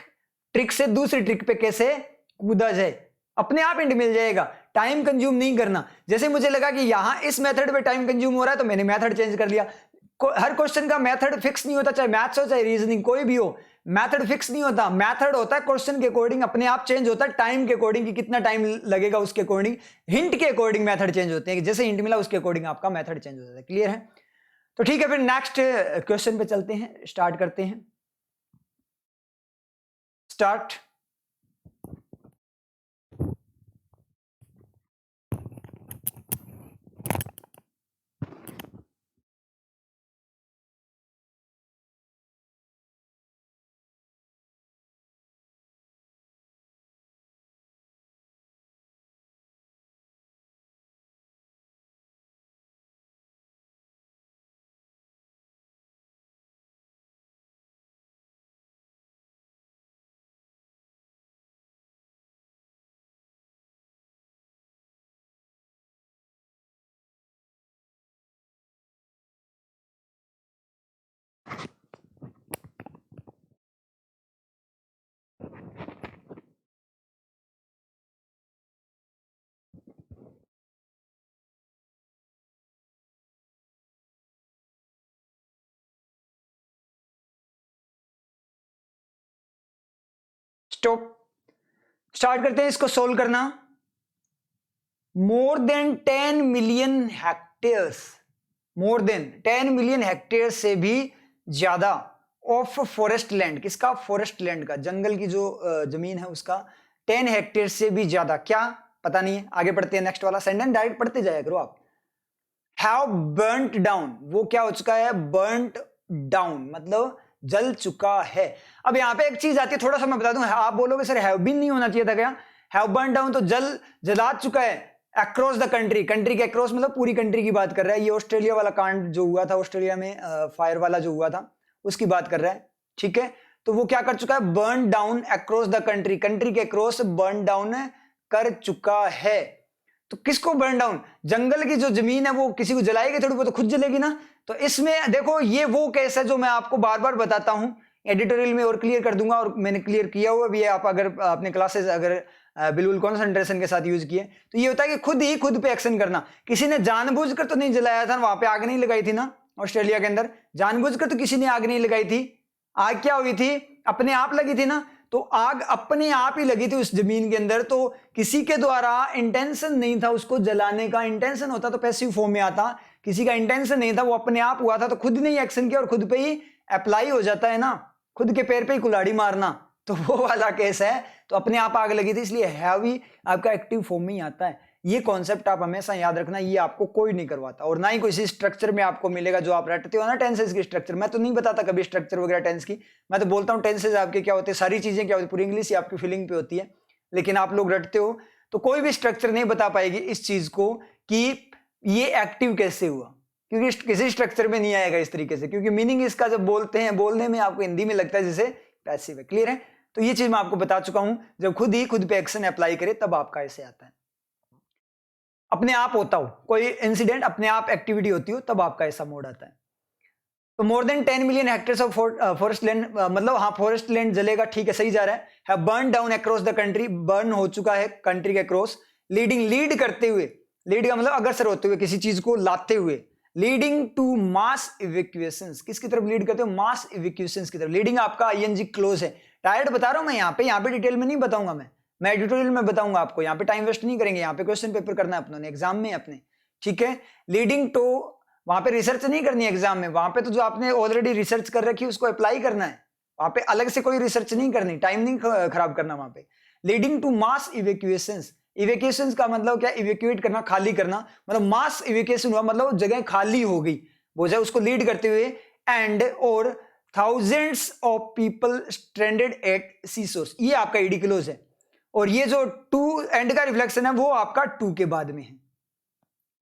ट्रिक से दूसरी ट्रिक पे कैसे कूदा जाए, अपने आप हिंट मिल जाएगा। टाइम कंज्यूम नहीं करना। जैसे मुझे लगा कि यहां इस मेथड पे टाइम कंज्यूम हो रहा है तो मैंने मेथड चेंज कर लिया। हर क्वेश्चन का मेथड फिक्स नहीं होता, चाहे मैथ्स हो चाहे रीजनिंग कोई भी हो, मेथड फिक्स नहीं होता। मेथड होता है क्वेश्चन के अकॉर्डिंग, अपने आप चेंज होता है टाइम के अकॉर्डिंग, कि कितना टाइम लगेगा उसके अकॉर्डिंग, हिंट के अकॉर्डिंग मेथड चेंज होते हैं, जैसे हिंट मिला उसके अकॉर्डिंग आपका मेथड चेंज हो जाता है। क्लियर है? तो ठीक है, फिर नेक्स्ट क्वेश्चन पे चलते हैं, स्टार्ट करते हैं। स्टार्ट। स्टॉप। स्टार्ट करते हैं इसको सोल्व करना। More than 10 million hectares, more than 10 million hectare से भी ज्यादा ऑफ फॉरेस्ट लैंड, किसका? फॉरेस्ट लैंड का, जंगल की जो जमीन है उसका 10 हेक्टेयर से भी ज्यादा, क्या पता नहीं है। आगे पढ़ते हैं, नेक्स्ट वाला सेंटेंस डायरेक्ट पढ़ते जाया करो आप। हैव बर्न्ट डाउन, वो क्या हो चुका है? बर्न्ट डाउन मतलब जल चुका है। अब यहां पे एक चीज आती है, थोड़ा सा मैं बता दूं, आप बोलोगे सर हैव बीन नहीं होना चाहिए था क्या? हैव बर्न डाउन तो जला चुका है अक्रॉस द कंट्री, कंट्री के अक्रॉस मतलब पूरी कंट्री की बात कर रहा है। ये ऑस्ट्रेलिया वाला कांड जो हुआ था, ऑस्ट्रेलिया में फायर वाला जो हुआ था उसकी बात कर रहा है, ठीक है। तो वो क्या कर चुका है? Burn down across the country, country के अक्रॉस बर्न डाउन कर चुका है। तो किसको बर्न डाउन? जंगल की जो जमीन है वो किसी को जलाएगी थोड़ी, वो तो खुद जलेगी ना। तो इसमें देखो ये वो केस है जो मैं आपको बार बार बताता हूं, एडिटोरियल में और क्लियर कर दूंगा, और मैंने क्लियर किया हुआ भी है। आप अगर अपने क्लासेस अगर बिल्कुल कॉन्सेंट्रेशन के साथ यूज किए तो ये होता है कि खुद ही खुद पे एक्शन करना। किसी ने जानबूझकर तो नहीं जलाया था, वहां पे आग नहीं लगाई थी ना ऑस्ट्रेलिया के अंदर, जानबूझकर तो किसी ने आग नहीं लगाई थी। आग क्या हुई थी? अपने आप लगी थी ना। तो आग अपने आप ही लगी थी उस जमीन के अंदर, तो किसी के द्वारा इंटेंशन नहीं था उसको जलाने का। इंटेंशन होता तो पैसिव फॉर्म में आता, किसी का इंटेंशन नहीं था, वो अपने आप हुआ था, तो खुद ने ही एक्शन किया और खुद पे ही अप्लाई हो जाता है ना, खुद के पैर पे ही कुल्हाड़ी मारना, तो वो वाला केस है। तो अपने आप आग लगी थी, इसलिए हैव ही आपका एक्टिव फॉर्म में ही आता है। ये कॉन्सेप्ट आप हमेशा याद रखना, ये आपको कोई नहीं करवाता, और ना ही कोई स्ट्रक्चर में आपको मिलेगा जो आप रटते हो ना, टेंसेस की स्ट्रक्चर। मैं तो नहीं बताता कभी स्ट्रक्चर वगैरह टेंस की, मैं तो बोलता हूँ टेंसेस आपके क्या होते हैं, सारी चीजें क्या होती है, पूरी इंग्लिश ही आपकी फीलिंग पे होती है। लेकिन आप लोग रटते हो तो कोई भी स्ट्रक्चर नहीं बता पाएगी इस चीज को कि ये एक्टिव कैसे हुआ, क्योंकि किसी स्ट्रक्चर में नहीं आएगा इस तरीके से, क्योंकि मीनिंग इसका जब बोलते हैं, बोलने में आपको हिंदी में लगता है जैसे पैसिव है। क्लियर है? तो ये चीज मैं आपको बता चुका हूं, जब खुद ही खुद पे एक्शन अप्लाई करे तब आपका ऐसे आता है। अपने आप होता हो कोई इंसिडेंट, अपने आप एक्टिविटी होती हो, तब आपका ऐसा मोड आता है। तो more than 10 million hectares of forest land, मतलब हाँ फॉरेस्ट लैंड जलेगा, ठीक है, सही जा रहा है। Burn down across the country, burn हो चुका है कंट्री के अक्रॉस। लीडिंग, लीड करते हुए, लीड का मतलब अग्रसर होते हुए, किसी चीज को लाते हुए। लीडिंग टू मास इवैक्यूएशंस, किसकी तरफ लीड करते हो? मास इवैक्यूएशंस की तरफ। लीडिंग आपका आईएनजी क्लोज है। डायरेक्ट बता रहा हूं मैं, यहाँ पे डिटेल में नहीं बताऊंगा मैं एडिटोरियल में बताऊंगा आपको। यहाँ पे टाइम वेस्ट नहीं करेंगे, यहाँ पे क्वेश्चन पेपर करना है अपनों ने एग्जाम में अपने, ठीक है। लीडिंग टू, वहां पे रिसर्च नहीं करनी है एग्जाम में, वहां पे तो जो आपने ऑलरेडी रिसर्च कर रखी है उसको अप्लाई करना है, वहां पे अलग से कोई रिसर्च नहीं करनी, टाइम नहीं खराब करना वहां पे। लीडिंग टू मास इवैक्यूएशंस, इवेक्यूएशन का मतलब क्या, इवेक्यूएट करना, खाली करना, मतलब मास इवेक्यूएशन हुआ, मतलब जगह खाली हो गई, वो जो उसको लीड करते हुए, एंड और thousands of people stranded at sea shores, ये आपका ईडी क्लोज है। और ये जो टू एंड का रिफ्लेक्शन है वो आपका टू के बाद में है,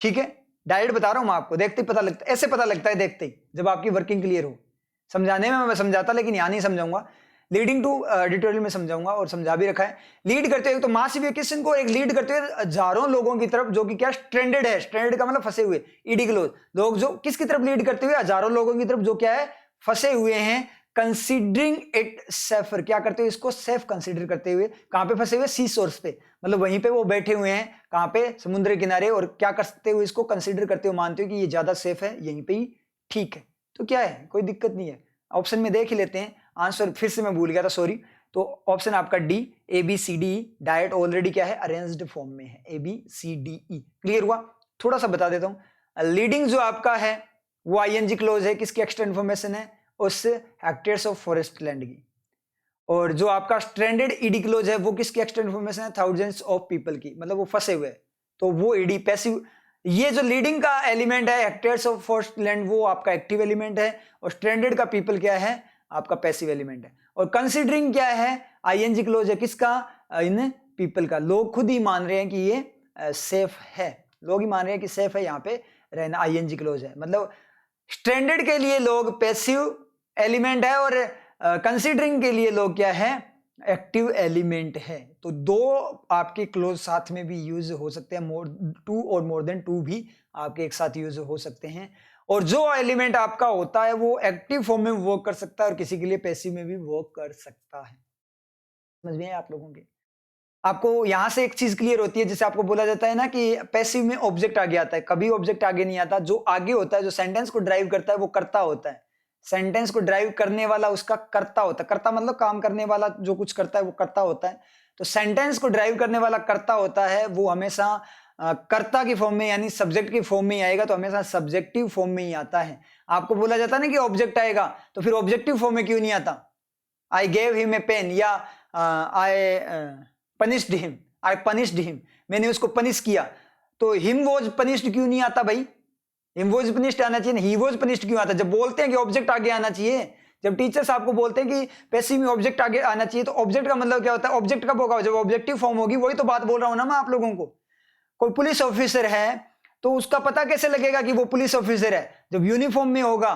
ठीक है। डायरेक्ट बता रहा हूं मैं आपको, देखते ही पता लगता है, ऐसे पता लगता है देखते ही, जब आपकी वर्किंग क्लियर हो। समझाने में मैं समझाता, लेकिन यहां नहीं समझाऊंगा, लीडिंग टू डिटेल में समझाऊंगा, और समझा भी रखा है। लीड करते हुए तो मास इवेक्यूएशन को एक लीड करते हुए हजारों लोगों की तरफ, जो कि क्या स्ट्रैंडेड है, स्ट्रैंडेड का मतलब फंसे हुए, ईडी क्लोज, लोग जो किसकी तरफ लीड करते हुए, हजारों लोगों की तरफ जो क्या है, फंसे हुए हैं, कंसिडरिंग इट सेफर, क्या करते हुए, इसको सेफ कंसिडर करते हुए, कहां पे फंसे हुए, सी सोर्स पे, मतलब वहीं पे वो बैठे हुए हैं, कहां पे, समुद्र किनारे, और क्या करते हुए, इसको कंसिडर करते हुए मानते हो कि ये ज्यादा सेफ है, यहीं पे ही ठीक है, तो क्या है, कोई दिक्कत नहीं है। ऑप्शन में देख ही लेते हैं आंसर, फिर से मैं भूल गया था, सॉरी। तो ऑप्शन आपका D, A B C D E, direct already क्या है, अरेंज्ड फॉर्म में है, A B C D E, clear हुआ। थोड़ा सा बता देता हूं, लीडिंग जो आपका है वो आईएनजी क्लोज है, किसकी एक्स्ट्रा इन्फॉर्मेशन है, उस हेक्टेयर्स ऑफ फॉरेस्ट लैंड की। और जो आपका स्ट्रैंडेड ईडी क्लोज है वो किसकी एक्स्ट्रा इन्फॉर्मेशन है, थाउजेंड्स ऑफ पीपल की, मतलब वो फंसे हुए, तो वो ईडी पैसिव। ये जो लीडिंग का एलिमेंट है हेक्टेयर्स ऑफ फॉरेस्ट लैंड, वो आपका एक्टिव एलिमेंट है, और स्ट्रैंडेड का पीपल क्या है, आपका पैसिव एलिमेंट है। और कंसीडरिंग क्या है, आईएनजी क्लोज है, किसका, इन पीपल का। लोग खुद ही मान रहे हैं कि ये सेफ है, लोग ही मान रहे हैं कि सेफ है यहाँ पे रहना, आईएनजी क्लोज है, मतलब स्ट्रैंडेड के लिए लोग पैसिव एलिमेंट है, और कंसीडरिंग के लिए लोग क्या है, एक्टिव एलिमेंट है। तो दो आपके क्लोज साथ में भी यूज हो सकते हैं, मोर टू और मोर देन टू भी आपके एक साथ यूज हो सकते हैं। और जो एलिमेंट आपका होता है वो एक्टिव फॉर्म में वर्क कर सकता है, और किसी के लिए पैसिव में भी वर्क कर सकता है। समझ में आप लोगों के, आपको यहां से एक चीज क्लियर होती है, जैसे आपको बोला जाता है ना कि पैसिव में ऑब्जेक्ट आगे आता है, कभी ऑब्जेक्ट आगे नहीं आता, जो आगे होता है, जो सेंटेंस को ड्राइव करता है वो कर्ता होता है, सेंटेंस को ड्राइव करने वाला उसका कर्ता होता है, कर्ता मतलब काम करने वाला, जो कुछ करता है वो कर्ता होता है। तो सेंटेंस को ड्राइव करने वाला कर्ता होता है, वो हमेशा कर्ता की फॉर्म में, यानी सब्जेक्ट की फॉर्म में ही आएगा, तो हमेशा सब्जेक्टिव फॉर्म में ही आता है। आपको बोला जाता है ना कि ऑब्जेक्ट आएगा, तो फिर ऑब्जेक्टिव फॉर्म में क्यों नहीं आता, I gave him a pen, या I punished him, I punished him, मैंने उसको पनिश किया, तो हिम वॉज पनिश्ड क्यों नहीं आता भाई, हिम वॉज पनिश्ड आना चाहिए, ही वॉज पनिश्ड क्यों आता। जब बोलते हैं कि ऑब्जेक्ट आगे आना चाहिए, जब टीचर्स आपको बोलते हैं कि पैसिव में ऑब्जेक्ट आगे आना चाहिए, तो ऑब्जेक्ट का मतलब क्या होता है, ऑब्जेक्ट कब होगा, जब ऑब्जेक्टिव फॉर्म होगी, वही तो बात बोल रहा हूं ना मैं आप लोगों को। कोई पुलिस ऑफिसर है तो उसका पता कैसे लगेगा कि वो पुलिस ऑफिसर है, जब यूनिफॉर्म में होगा,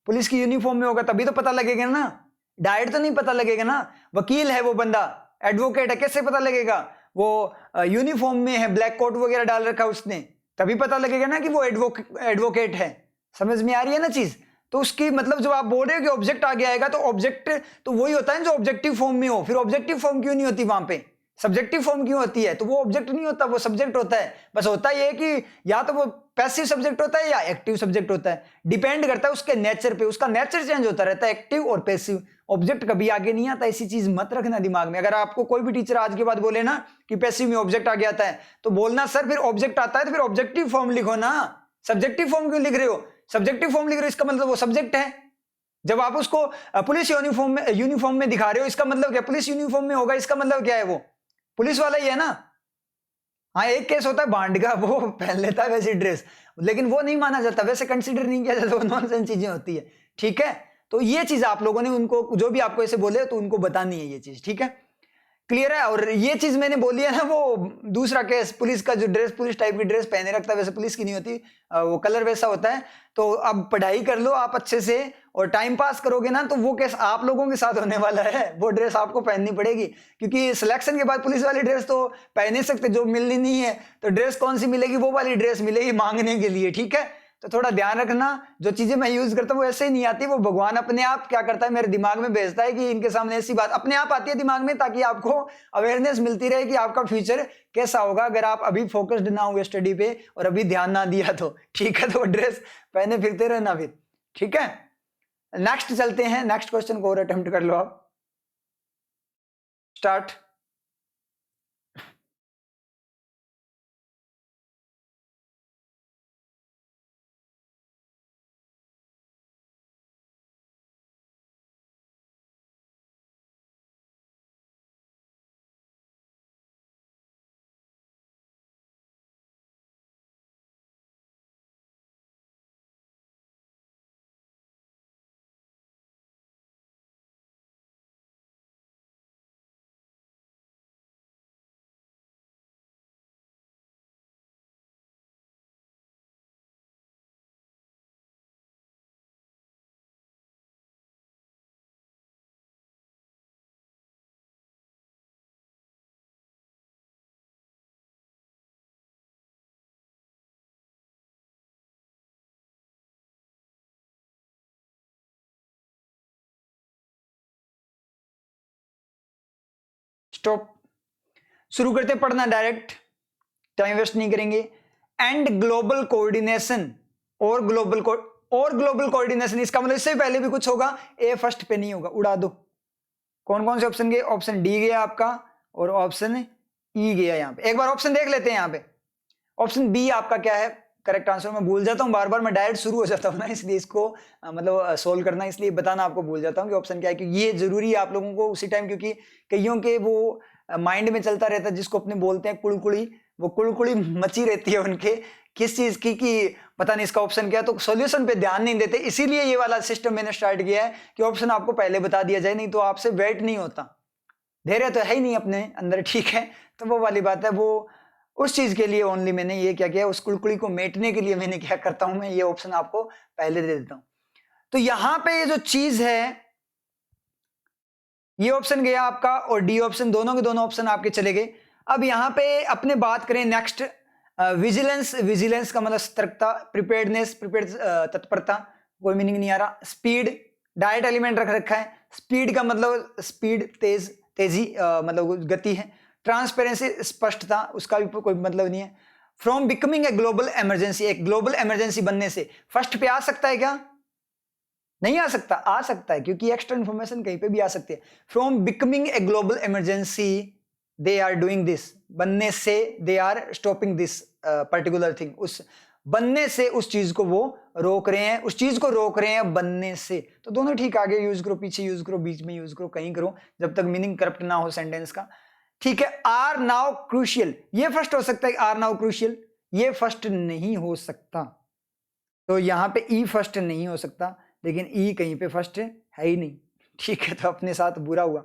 पुलिस की यूनिफॉर्म में होगा तभी तो पता लगेगा ना, डायरेक्ट तो नहीं पता लगेगा ना। वकील है वो बंदा, एडवोकेट है, कैसे पता लगेगा, वो यूनिफॉर्म में है, ब्लैक कोट वगैरह डाल रखा उसने, तभी पता लगेगा ना कि वो एडवोकेट है। समझ में आ रही है ना चीज। तो उसकी मतलब जब आप बोल रहे हो कि ऑब्जेक्ट आगे आएगा, तो ऑब्जेक्ट तो वही होता है जो ऑब्जेक्टिव फॉर्म में हो, फिर ऑब्जेक्टिव फॉर्म क्यों नहीं होती वहां पे, सब्जेक्टिव फॉर्म क्यों होती है, तो वो ऑब्जेक्ट नहीं होता, वो सब्जेक्ट होता है। बस होता ये है कि या तो वो पैसिव सब्जेक्ट होता है या एक्टिव सब्जेक्ट होता है, डिपेंड करता है उसके नेचर पे, उसका नेचर चेंज होता रहता है, एक्टिव और पैसिव। ऑब्जेक्ट कभी आगे नहीं आता, ऐसी चीज मत रखना दिमाग में। अगर आपको कोई भी टीचर आज के बाद बोले ना कि पैसिव में ऑब्जेक्ट आगे आता है, तो बोलना सर फिर ऑब्जेक्ट आता है तो फिर ऑब्जेक्टिव फॉर्म लिखो ना, सब्जेक्टिव फॉर्म क्यों लिख रहे हो, सब्जेक्टिव फॉर्म लिख रहे हो इसका मतलब वो सब्जेक्ट है। जब आप उसको पुलिस यूनिफॉर्म में दिखा रहे हो, इसका मतलब क्या, पुलिस यूनिफॉर्म में होगा, इसका मतलब क्या है, वो पुलिस वाला ही है ना। हाँ एक केस होता है बांड का, वो पहन लेता है वैसी ड्रेस, लेकिन वो नहीं माना जाता, वैसे कंसीडर नहीं किया जाता, वो नॉनसेंस चीजें होती है, ठीक है। तो ये चीज आप लोगों ने उनको जो भी आपको ऐसे बोले तो उनको बतानी है ये चीज, ठीक है, क्लियर है। और ये चीज मैंने बोली है ना, वो दूसरा केस, पुलिस का जो ड्रेस, पुलिस टाइप की ड्रेस पहने रखता है, वैसे पुलिस की नहीं होती, वो कलर वैसा होता है। तो अब पढ़ाई कर लो आप अच्छे से और टाइम पास करोगे ना, तो वो केस आप लोगों के साथ होने वाला है, वो ड्रेस आपको पहननी पड़ेगी, क्योंकि सिलेक्शन के बाद पुलिस वाली ड्रेस तो पहन नहीं सकते, जो मिलनी नहीं है, तो ड्रेस कौन सी मिलेगी, वो वाली ड्रेस मिलेगी मांगने के लिए, ठीक है। तो थोड़ा ध्यान रखना, जो चीजें मैं यूज करता हूँ वो ऐसे ही नहीं आती, वो भगवान अपने आप क्या करता है, मेरे दिमाग में भेजता है कि इनके सामने ऐसी बात अपने आप आती है दिमाग में, ताकि आपको अवेयरनेस मिलती रहे कि आपका फ्यूचर कैसा होगा, अगर आप अभी फोकस्ड ना हुए स्टडी पे और अभी ध्यान ना दिया तो, ठीक है। तो ड्रेस पहने फिरते रहना फिर, ठीक है। नेक्स्ट चलते हैं, नेक्स्ट क्वेश्चन को और अटेम्प्ट कर लो आप, स्टार्ट। स्टॉप। शुरू करते पढ़ना डायरेक्ट, टाइम वेस्ट नहीं करेंगे। एंड ग्लोबल कोऑर्डिनेशन और ग्लोबल कोऑर्डिनेशन, इसका मतलब इससे पहले भी कुछ होगा, ए फर्स्ट पे नहीं होगा, उड़ा दो। कौन कौन से ऑप्शन गए? ऑप्शन डी गया आपका और ऑप्शन ई गया। यहां पे एक बार ऑप्शन देख लेते हैं। यहां पे ऑप्शन बी आपका क्या है करेक्ट आंसर? मैं भूल जाता हूं बार बार, मैं डायरेक्ट शुरू हो जाता हूं ना, इसलिए इसको मतलब सोल्व करना, इसलिए बताना आपको भूल जाता हूं कि ऑप्शन क्या है, क्योंकि ये जरूरी है आप लोगों को उसी टाइम, क्योंकि कईयों के वो माइंड में चलता रहता है, जिसको अपने बोलते हैं कुड़कुड़ी, वो कुड़कुड़ी मची रहती है उनके किस चीज की कि पता नहीं इसका ऑप्शन क्या है, तो सॉल्यूशन पे ध्यान नहीं देते। इसीलिए ये वाला सिस्टम मैंने स्टार्ट किया है कि ऑप्शन आपको पहले बता दिया जाए, नहीं तो आपसे वेट नहीं होता, धैर्य तो है ही नहीं अपने अंदर, ठीक है। तो वो वाली बात है, वो उस चीज के लिए ओनली मैंने ये क्या किया, उस कुड़कुड़ी को मेटने के लिए मैंने क्या करता हूं, मैं ये ऑप्शन आपको पहले दे देता हूं। तो यहां पे ये जो चीज है, ये ऑप्शन गया आपका और डी ऑप्शन, दोनों के दोनों ऑप्शन आपके चले गए। अब यहां पे अपने बात करें नेक्स्ट, विजिलेंस। विजिलेंस का मतलब सतर्कता, प्रिपेयर्डनेस, तत्परता, कोई मीनिंग नहीं आ रहा। स्पीड, डायरेक्ट एलिमेंट रख रखा है, स्पीड का मतलब स्पीड, तेजी मतलब गति है। ट्रांसपेरेंसी, स्पष्टता, उसका भी कोई मतलब नहीं है। From becoming a global emergency, एक ग्लोबल इमरजेंसी बनने से, फर्स्ट पे आ सकता है क्या? नहीं आ सकता, आ सकता है, क्योंकि एक्स्ट्रा इंफॉर्मेशन कहीं पे भी आ सकती है। From becoming a global emergency they are doing this, बनने से they are stopping this particular thing, उस बनने से उस चीज को वो रोक रहे हैं, उस चीज को रोक रहे हैं बनने से। तो दोनों ठीक, आगे यूज करो, पीछे यूज करो, बीच में यूज करो, कहीं करो, जब तक मीनिंग करप्ट ना हो सेंटेंस का, ठीक है। आर नाउ क्रूशियल, ये फर्स्ट हो सकता है, आर नाउ क्रूशियल, ये फर्स्ट नहीं हो सकता, तो यहां पे ई फर्स्ट नहीं हो सकता, लेकिन ई कहीं पे फर्स्ट है ही नहीं, ठीक है। तो अपने साथ बुरा हुआ।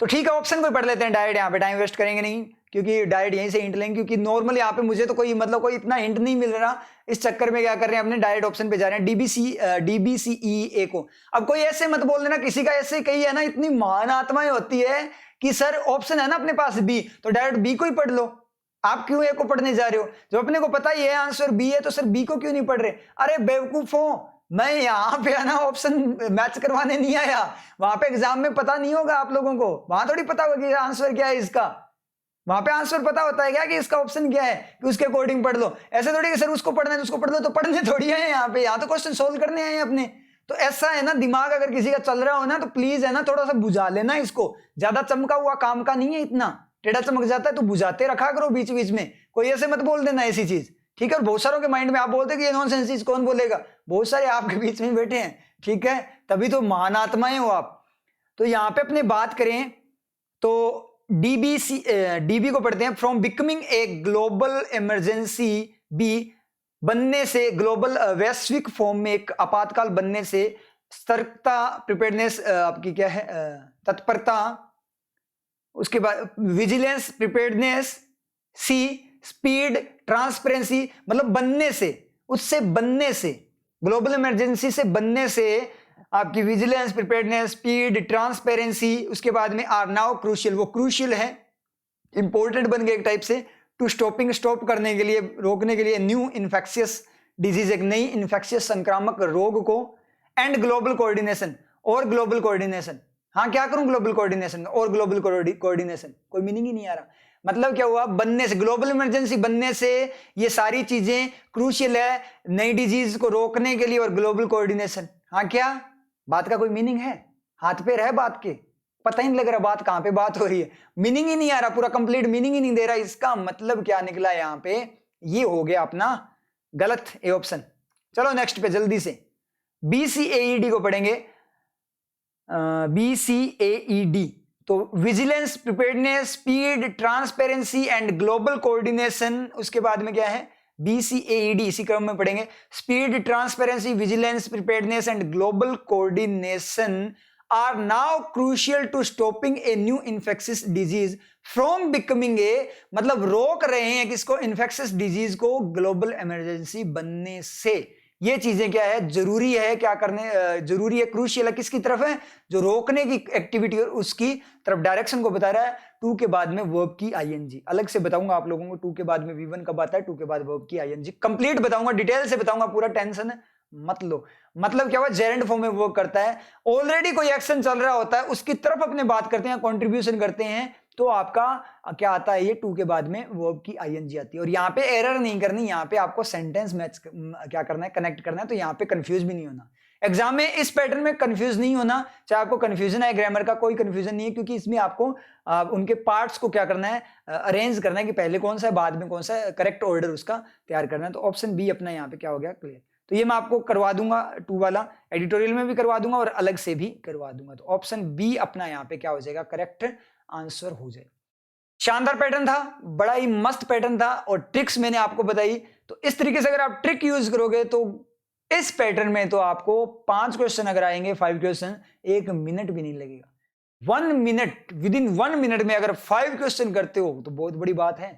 तो ठीक है, ऑप्शन को पढ़ लेते हैं डायरेक्ट, यहाँ पे टाइम वेस्ट करेंगे नहीं, क्योंकि डायरेक्ट यहीं से हिंट लेंगे, क्योंकि नॉर्मल यहाँ पे मुझे तो कोई मतलब कोई इतना हिंट नहीं मिल रहा, इस चक्कर में क्या कर रहे हैं अपने डायरेक्ट ऑप्शन पे जा रहे हैं, DBCE को। अब कोई ऐसे मत बोल देना, किसी का ऐसे कही है ना, इतनी महान आत्माएं होती है कि सर ऑप्शन है ना अपने पास बी, तो डायरेक्ट बी को ही पढ़ लो, आप क्यों ए को पढ़ने जा रहे हो? जब अपने को पता ही है आंसर बी है, तो सर बी को क्यों नहीं पढ़ रहे? अरे बेवकूफों, मैं यहाँ पे है ना ऑप्शन मैच करवाने नहीं आया, वहां पे एग्जाम में पता नहीं होगा आप लोगों को, वहां थोड़ी पता होगा कि आंसर क्या है इसका, वहां पे आंसर पता होता है क्या कि इसका ऑप्शन क्या है, कि उसके अकॉर्डिंग पढ़ लो। ऐसे थोड़ी कि सर उसको पढ़ना है उसको पढ़ लो, तो पढ़ने थोड़ी है यहाँ पे, यहाँ तो क्वेश्चन सोल्व करने आए हैं अपने। तो ऐसा है ना, दिमाग अगर किसी का चल रहा हो ना, तो प्लीज है ना थोड़ा सा बुझा लेना इसको, ज्यादा चमका हुआ काम का नहीं है, इतना टेढ़ा चमक जाता है तो बुझाते रखा करो बीच बीच में, कोई ऐसे मत बोल देना ऐसी चीज, ठीक है। और बहुत सारों के माइंड में आप बोलते कि ये नॉनसेंस चीज कौन बोलेगा, बहुत सारे आपके बीच में बैठे हैं, ठीक है, तभी तो महान आत्माएं हो आप। तो यहाँ पे अपने बात करें तो डीबी को पढ़ते हैं, from becoming a global emergency, B बनने से, ग्लोबल वैश्विक फॉर्म में एक आपातकाल बनने से, सतर्कता, प्रिपेयर्डनेस आपकी क्या है तत्परता, उसके बाद विजिलेंस, प्रिपेयर्डनेस, सी स्पीड, ट्रांसपेरेंसी, मतलब बनने से, उससे बनने से, ग्लोबल इमरजेंसी से बनने से आपकी विजिलेंस, प्रिपेयर्डनेस, स्पीड, ट्रांसपेरेंसी, उसके बाद में आर नाउ क्रूशियल, वो क्रूशियल है, इंपॉर्टेंट बन गए एक टाइप से, टू स्टॉपिंग, स्टॉप करने के लिए, रोकने के लिए, न्यू इन्फेक्शियस डिजीज, एक नई इन्फेक्शियस संक्रामक रोग को, एंड ग्लोबल कोऑर्डिनेशन, और ग्लोबल कोऑर्डिनेशन। हाँ क्या करूं ग्लोबल कोऑर्डिनेशन और ग्लोबल कोऑर्डिनेशन, कोई मीनिंग ही नहीं आ रहा। मतलब क्या हुआ, बनने से, ग्लोबल इमरजेंसी बनने से ये सारी चीजें क्रूशियल है, नई डिजीज को रोकने के लिए, और ग्लोबल कोऑर्डिनेशन। हाँ क्या बात का कोई मीनिंग है? हाथ पे रहे बात के, पता ही नहीं लग रहा बात कहां पे बात हो रही है, मीनिंग ही नहीं आ रहा, पूरा कंप्लीट मीनिंग ही नहीं दे रहा। इसका मतलब क्या निकला यहाँ पे, ये हो गया अपना गलत ए ऑप्शन। चलो नेक्स्ट पे जल्दी से, BCAED को पढ़ेंगे, BCAED, तो vigilance, preparedness, speed, transparency and global coordination, उसके बाद में क्या है BCAED, इसी क्रम में पढ़ेंगे। Speed, transparency, vigilance, preparedness and global coordination are now crucial to stopping a new infectious disease from becoming a, मतलब रोक रहे हैं किसको, इन्फेक्शियस डिजीज को ग्लोबल इमरजेंसी बनने से। ये चीजें क्या है, जरूरी है, क्या करने जरूरी है, क्रूशियल है, किसकी तरफ है, जो रोकने की एक्टिविटी और उसकी तरफ डायरेक्शन को बता रहा है। टू के बाद में वर्ब की आईएनजी, अलग से बताऊंगा आप लोगों को, टू के बाद में V1 कब आता है, टू के बाद वर्ब की आईएनजी कंप्लीट बताऊंगा, डिटेल से बताऊंगा, पूरा टेंशन मत लो। मतलब क्या हुआ, जेरेंड फॉर्म में वर्क करता है। ऑलरेडी कोई एक्शन चल रहा होता है, उसकी तरफ अपने बात करते हैं, कंट्रीब्यूशन करते हैं, तो आपका क्या आता है, ये टू के बाद में वर्ब की आईएनजी आती है। और यहाँ पे एरर नहीं करनी, यहाँ पे आपको सेंटेंस मैच क्या करना है, कनेक्ट करना है। तो यहाँ पे कंफ्यूज भी नहीं होना। एग्जाम में इस पैटर्न में कंफ्यूज नहीं होना। चाहे आपको कंफ्यूजन है ग्रामर का, कोई कंफ्यूजन नहीं है, क्योंकि इसमें आपको उनके पार्ट्स को क्या करना है, अरेंज करना है कि पहले कौन सा है, बाद में कौन सा है, करेक्ट ऑर्डर उसका तैयार करना है। तो ऑप्शन बी अपना यहाँ पे क्या हो गया, क्लियर। तो ये मैं आपको करवा दूंगा, 2 वाला एडिटोरियल में भी करवा दूंगा और अलग से भी करवा दूंगा। तो ऑप्शन बी अपना यहाँ पे क्या हो जाएगा, करेक्ट आंसर हो जाएगा। शानदार पैटर्न था, बड़ा ही मस्त पैटर्न था, और ट्रिक्स मैंने आपको बताई। तो इस तरीके से अगर आप ट्रिक यूज करोगे तो इस पैटर्न में तो आपको 5 क्वेश्चन अगर आएंगे, 5 क्वेश्चन, 1 मिनट भी नहीं लगेगा। 1 मिनट, विद इन 1 मिनट में अगर 5 क्वेश्चन करते हो तो बहुत बड़ी बात है।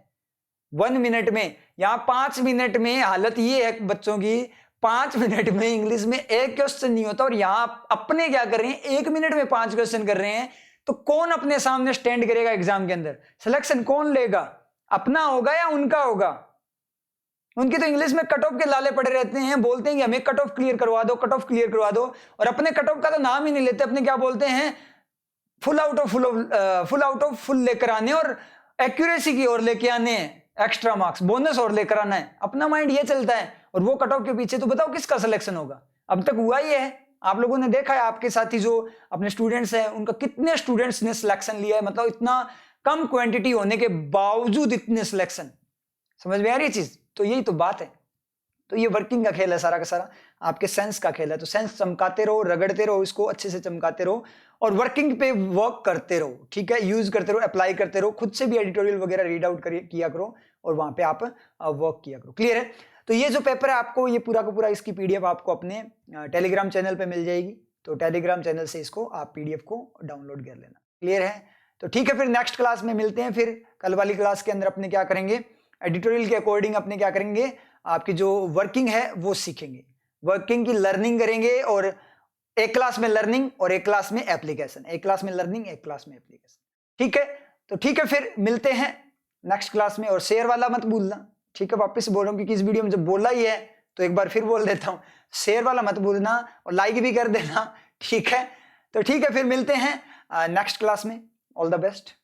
1 मिनट में, यहां 5 मिनट में हालत ये है बच्चों की, 5 मिनट में इंग्लिश में 1 क्वेश्चन नहीं होता, और यहां अपने क्या कर रहे हैं, 1 मिनट में 5 क्वेश्चन कर रहे हैं। तो कौन अपने सामने स्टैंड करेगा एग्जाम के अंदर, सिलेक्शन कौन लेगा, अपना होगा या उनका होगा? उनकी तो इंग्लिश में कट ऑफ के लाले पड़े रहते हैं, बोलते हैं कि हमें कट ऑफ क्लियर करवा दो, कट ऑफ क्लियर करवा दो, और अपने कट ऑफ का तो नाम ही नहीं लेते। अपने क्या बोलते हैं, फुल आउट ऑफ फुल लेकर आने और एक्यूरेसी की ओर लेके आने, एक्स्ट्रा मार्क्स बोनस और लेकर आना है। अपना माइंड ये चलता है, और वो कट ऑफ के पीछे। तो बताओ किसका सिलेक्शन होगा? अब तक हुआ ही है, आप लोगों ने देखा है, आपके साथी जो अपने स्टूडेंट्स हैं उनका कितने स्टूडेंट्स ने सिलेक्शन लिया है। मतलब इतना कम क्वांटिटी होने के बावजूद इतने सिलेक्शन। समझ में आ रही है चीज? तो यही तो बात है। तो ये वर्किंग का खेल है सारा का सारा, आपके सेंस का खेल है। तो सेंस चमकाते रहो, रगड़ते रहो, इसको अच्छे से चमकाते रहो, और वर्किंग पे वर्क करते रहो। ठीक है, यूज करते रहो, अप्लाई करते रहो, खुद से भी एडिटोरियल वगैरह रीड आउट किया करो, और वहां पे आप वर्क किया करो। क्लियर है? तो ये जो पेपर है आपको, ये पूरा का पूरा इसकी पीडीएफ आपको अपने टेलीग्राम चैनल पे मिल जाएगी। तो टेलीग्राम चैनल से इसको आप पीडीएफ को डाउनलोड कर लेना। क्लियर है? तो ठीक है, फिर नेक्स्ट क्लास में मिलते हैं। फिर कल वाली क्लास के अंदर अपने क्या करेंगे, एडिटोरियल के अकॉर्डिंग अपने क्या करेंगे, आपकी जो वर्किंग है वो सीखेंगे, वर्किंग की लर्निंग करेंगे। और एक क्लास में लर्निंग और एक क्लास में एप्लीकेशन, एक क्लास में लर्निंग, एक क्लास में एप्लीकेशन। ठीक है? तो ठीक है, फिर मिलते हैं नेक्स्ट क्लास में। और शेयर वाला मत भूलना। ठीक है, वापस बोल रहा हूं क्योंकि इस वीडियो में जब बोला ही है तो एक बार फिर बोल देता हूं, शेयर वाला मत भूलना, और लाइक भी कर देना। ठीक है? तो ठीक है, फिर मिलते हैं नेक्स्ट क्लास में। All the best.